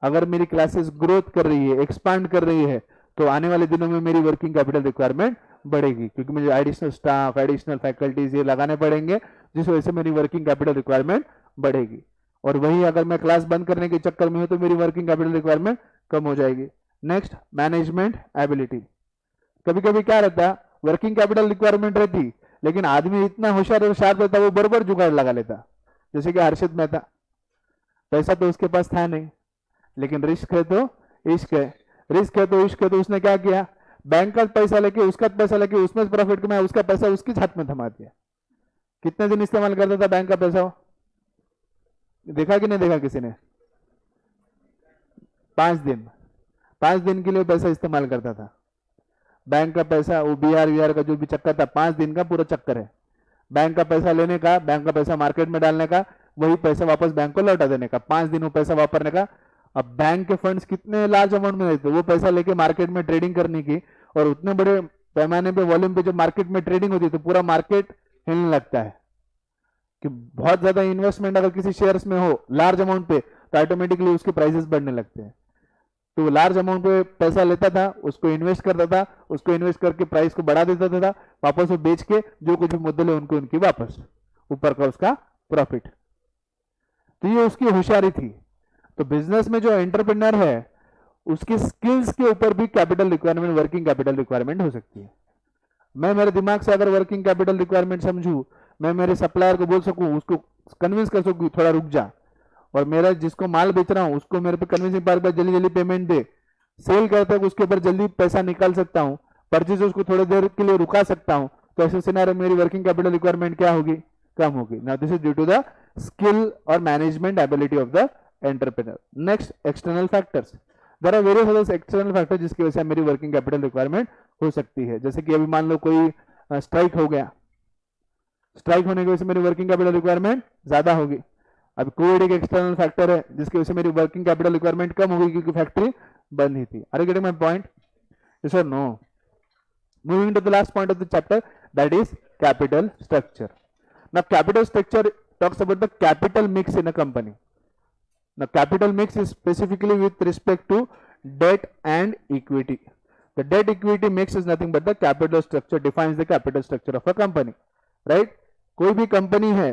अगर मेरी क्लासेस ग्रोथ कर रही है, एक्सपांड कर रही है, तो आने वाले दिनों में मेरी वर्किंग कैपिटल रिक्वायरमेंट बढ़ेगी, क्योंकि मुझे एडिशनल स्टाफ, एडिशनल फैकल्टीज ये लगाने पड़ेंगे, जिस वजह से मेरी वर्किंग कैपिटल रिक्वायरमेंट बढ़ेगी। और वही अगर मैं क्लास बंद करने के चक्कर में हूं तो मेरी वर्किंग कैपिटल रिक्वायरमेंट कम हो जाएगी। Next, management ability. कभी कभी क्या रहता है, वर्किंग कैपिटल रिक्वायरमेंट रहती, लेकिन आदमी इतना होशियार और शार्प रहता, वो बराबर जुगाड़ लगा लेता। जैसे कि हर्षित मेहता, पैसा तो उसके पास था नहीं, लेकिन रिस्क है तो इश्क है, रिस्क है तो इश्क है, तो उसने क्या किया, बैंक का पैसा लेके, उसका पैसा लेके, उसमें प्रॉफिट कमाया, उसका पैसा उसकी हाथ में थमा दिया। कितने दिन इस्तेमाल करता था बैंक का पैसा वो? देखा कि नहीं देखा किसी ने? 5 दिन, 5 दिन के लिए पैसा इस्तेमाल करता था। बैंक का पैसा, वो बिहार का जो भी चक्कर था, 5 दिन का पूरा चक्कर है। बैंक का पैसा लेने का, बैंक का पैसा मार्केट में डालने का, वही पैसा वापस बैंक को लौटा देने का, 5 दिन वो पैसा वापरने का। अब बैंक के फंड्स कितने लार्ज अमाउंट में रहते, वो पैसा लेके मार्केट में ट्रेडिंग करने की, और उतने बड़े पैमाने पे वॉल्यूम पे जब मार्केट में ट्रेडिंग होती है तो पूरा मार्केट हिलने लगता है। कि बहुत ज्यादा इन्वेस्टमेंट अगर किसी शेयर्स में हो लार्ज अमाउंट पे, तो ऑटोमेटिकली उसके प्राइसेस बढ़ने लगते हैं। तो वो लार्ज अमाउंट पे पैसा लेता था, उसको इन्वेस्ट करता था, उसको इन्वेस्ट करके प्राइस को बढ़ा देता था, वापस वो बेच के जो कुछ भी मुद्दे उनको उनकी वापस ऊपर का उसका प्रॉफिट। तो ये उसकी होशियारी थी। तो बिजनेस में जो एंटरप्रेन्योर है, उसकी स्किल्स के ऊपर भी capital requirement, working capital requirement हो सकती है। मैं मेरे दिमाग से अगर वर्किंग कैपिटल रिक्वायरमेंट समझू, मैं मेरे सप्लायर को बोल सकूं, उसको कन्विंस कर सकूं थोड़ा रुक जा, और मेरा जिसको माल बेच रहा हूं उसको मेरे पे कन्विंसिंग पावर पे जल्दी जल्दी पेमेंट दे, सेल करते हैं उसके ऊपर जल्दी पैसा निकाल सकता हूं, परचेज उसको थोड़ी देर के लिए रुका सकता हूं, तो ऐसे सिनेरियो में मेरी वर्किंग कैपिटल रिक्वायरमेंट क्या होगी, कम होगी। Now this is due to the skill और management ability of the entrepreneur. Next, external factors. There are various other external factor जिसकी वजह से मेरी वर्किंग कैपिटल रिक्वायरमेंट हो सकती है। जैसे कि अभी मान लो कोई स्ट्राइक हो गया, स्ट्राइक होने की वजह से मेरी वर्किंग कैपिटल रिक्वायरमेंट ज्यादा होगी। अब कोविड एक एक्सटर्नल फैक्टर है जिसकी वजह से मेरी वर्किंग कैपिटल रिक्वायरमेंट कम होगी, क्योंकि फैक्ट्री बंद ही थी। Are you getting my point? Yes और no? Moving to the last point of the chapter, that is capital structure. Now capital structure talks about the capital mix in a company. Now capital mix is specifically with respect to debt and equity. The debt equity mix is nothing but the capital structure, defines the capital structure of a company, right? कोई भी कंपनी है,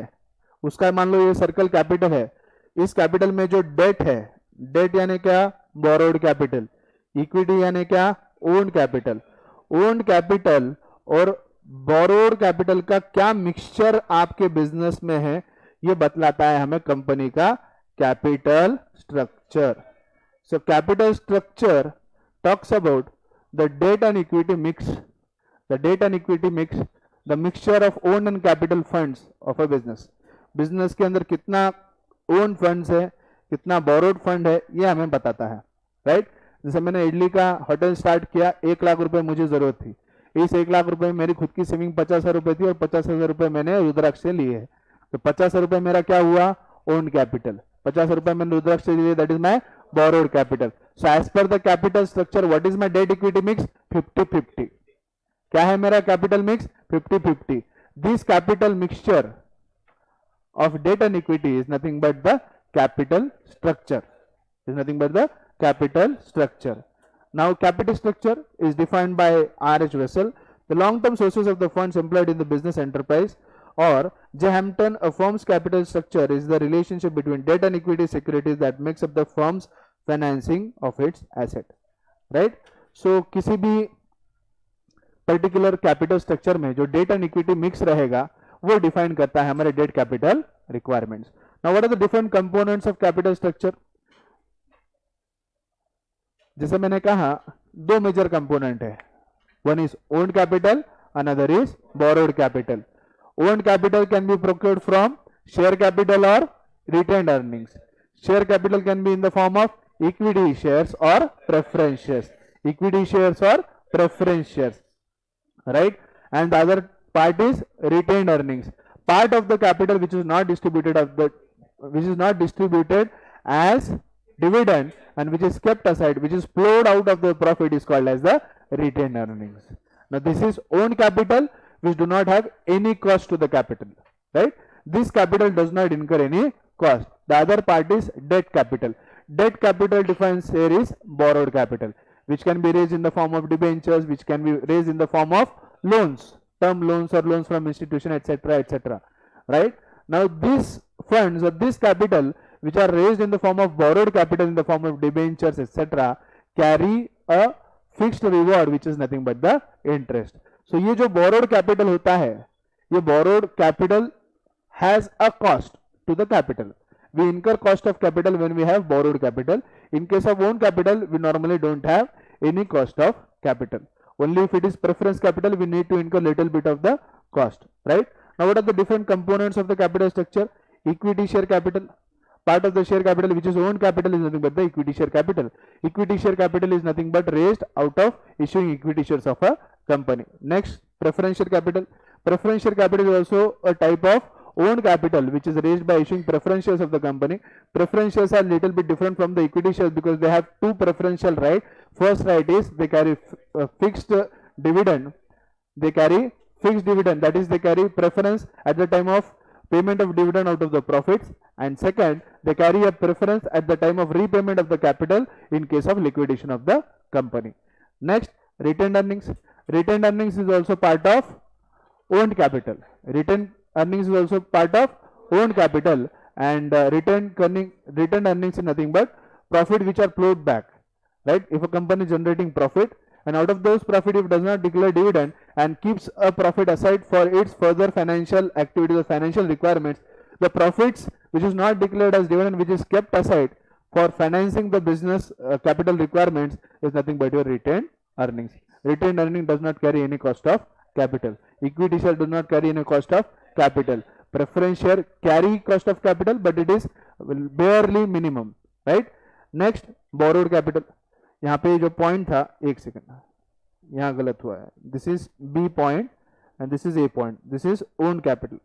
उसका मान लो ये सर्कल कैपिटल है, इस कैपिटल में जो डेट है, डेट यानी क्या, बोरोड कैपिटल, इक्विटी यानी क्या, ओन्ड कैपिटल। ओन्ड कैपिटल और बोरोड कैपिटल का क्या मिक्सचर आपके बिजनेस में है, ये बतलाता है हमें कंपनी का capital structure. So capital structure talks about the debt and equity mix, the debt and equity mix, the mixture of own and capital funds of a business. Business के अंदर कितना ओन फंड्स है, कितना बोरोड फंड है, ये हमें बताता है, राइट? जैसे मैंने इडली का होटल स्टार्ट किया, 1 लाख रुपए मुझे जरूरत थी, इस 1 लाख रुपए में मेरी खुद की सेविंग 50,000 रुपए थी और 50,000 रुपए मैंने रुद्राक्ष से लिए है। तो 50 रुपए मेरा क्या हुआ, ओन कैपिटल। 50 रुपए मैंने रुद्राक्ष से लिए, that is my borrowed capital. So as per the capital structure, what is my debt equity mix, 50-50। क्या है मेरा capital mix, 50-50। This capital mixture of debt and equity is nothing but the capital structure, is nothing but the capital structure. Now capital structure is defined by R.H. Wessel, the long-term sources of the funds employed in the business enterprise, or J. Hampton, a firm's capital structure is the relationship between debt and equity securities that makes up the firm's financing of its asset, right? So किसी भी पर्टिकुलर कैपिटल स्ट्रक्चर में जो डेट एंड इक्विटी मिक्स रहेगा वो डिफाइन करता है हमारे debt capital requirements. Now what are the different components of capital structure? जैसे मैंने कहा, 2 मेजर कंपोनेंट है, one is owned capital, another is borrowed capital. Owned capital can be procured from share capital और retained earnings. Share capital can be in the form of equity shares और प्रेफरेंस शेयर्स, इक्विटी शेयर्स और preference shares, right? And the other part is retained earnings, part of the capital which is not distributed as dividend and which is kept aside, which is flowed out of the profit, is called as the retained earnings. Now this is own capital which do not have any cost to the capital, right? This capital does not incur any cost. The other part is debt capital. Debt capital defines here is borrowed capital, which can be raised in the form of debentures, which can be raised in the form of loans, term loans or loans from institution, etc., etc. Right? Now these funds or this capital which are raised in the form of borrowed capital in the form of debentures, etc., carry a fixed reward which is nothing but the interest. So ये जो borrowed capital होता है, ये borrowed capital has a cost to the capital. We incur cost of capital when we have borrowed capital. In case of own capital, we normally don't have any cost of capital. Only if it is preference capital, we need to incur little bit of the cost, right? Now, what are the different components of the capital structure? Equity share capital. Part of the share capital which is owned capital is nothing but the equity share capital. Equity share capital is nothing but raised out of issuing equity shares of a company. Next, preferential capital. Preferential capital is also a type of owned capital which is raised by issuing preference shares of the company. Preference shares are little bit different from the equity shares because they have two preferential rights. First right is they carry fixed dividend. They carry fixed dividend, that is they carry preference at the time of payment of dividend out of the profits, and second they carry a preference at the time of repayment of the capital in case of liquidation of the company. Next, retained earnings. Retained earnings is also part of owned capital. Retained earnings is also part of owned capital, and retained earnings is nothing but profit which are flowed back, right? If a company is generating profit and out of those profit if it does not declare dividend and keeps a profit aside for its further financial activities or financial requirements, the profits which is not declared as dividend which is kept aside for financing the business capital requirements is nothing but your retained earnings. Retained earning does not carry any cost of capital. Equity share does not carry any cost of capital. Preference share carry cost of capital, but it is barely minimum, right? Next, borrowed capital. यहाँ पे जो पॉइंट था, एक सेकंड यहाँ गलत हुआ है. This is B point and this is A point. This is own capital.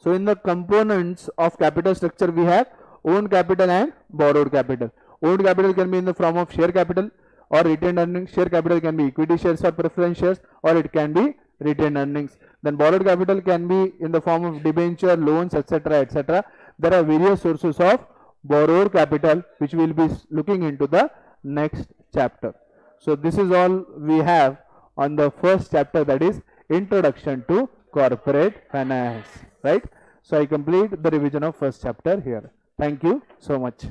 So in the components of capital structure we have own capital and borrowed capital. Owned capital can be in the form of share capital or retained earnings. Share capital can be equity shares or preference shares, or it can be retained earnings. Then borrowed capital can be in the form of debenture, loans, etc., etc. There are various sources of borrowed capital which we will be looking into the next chapter. So this is all we have on the first chapter, that is Introduction to Corporate Finance, right? So I complete the revision of first chapter here. Thank you so much.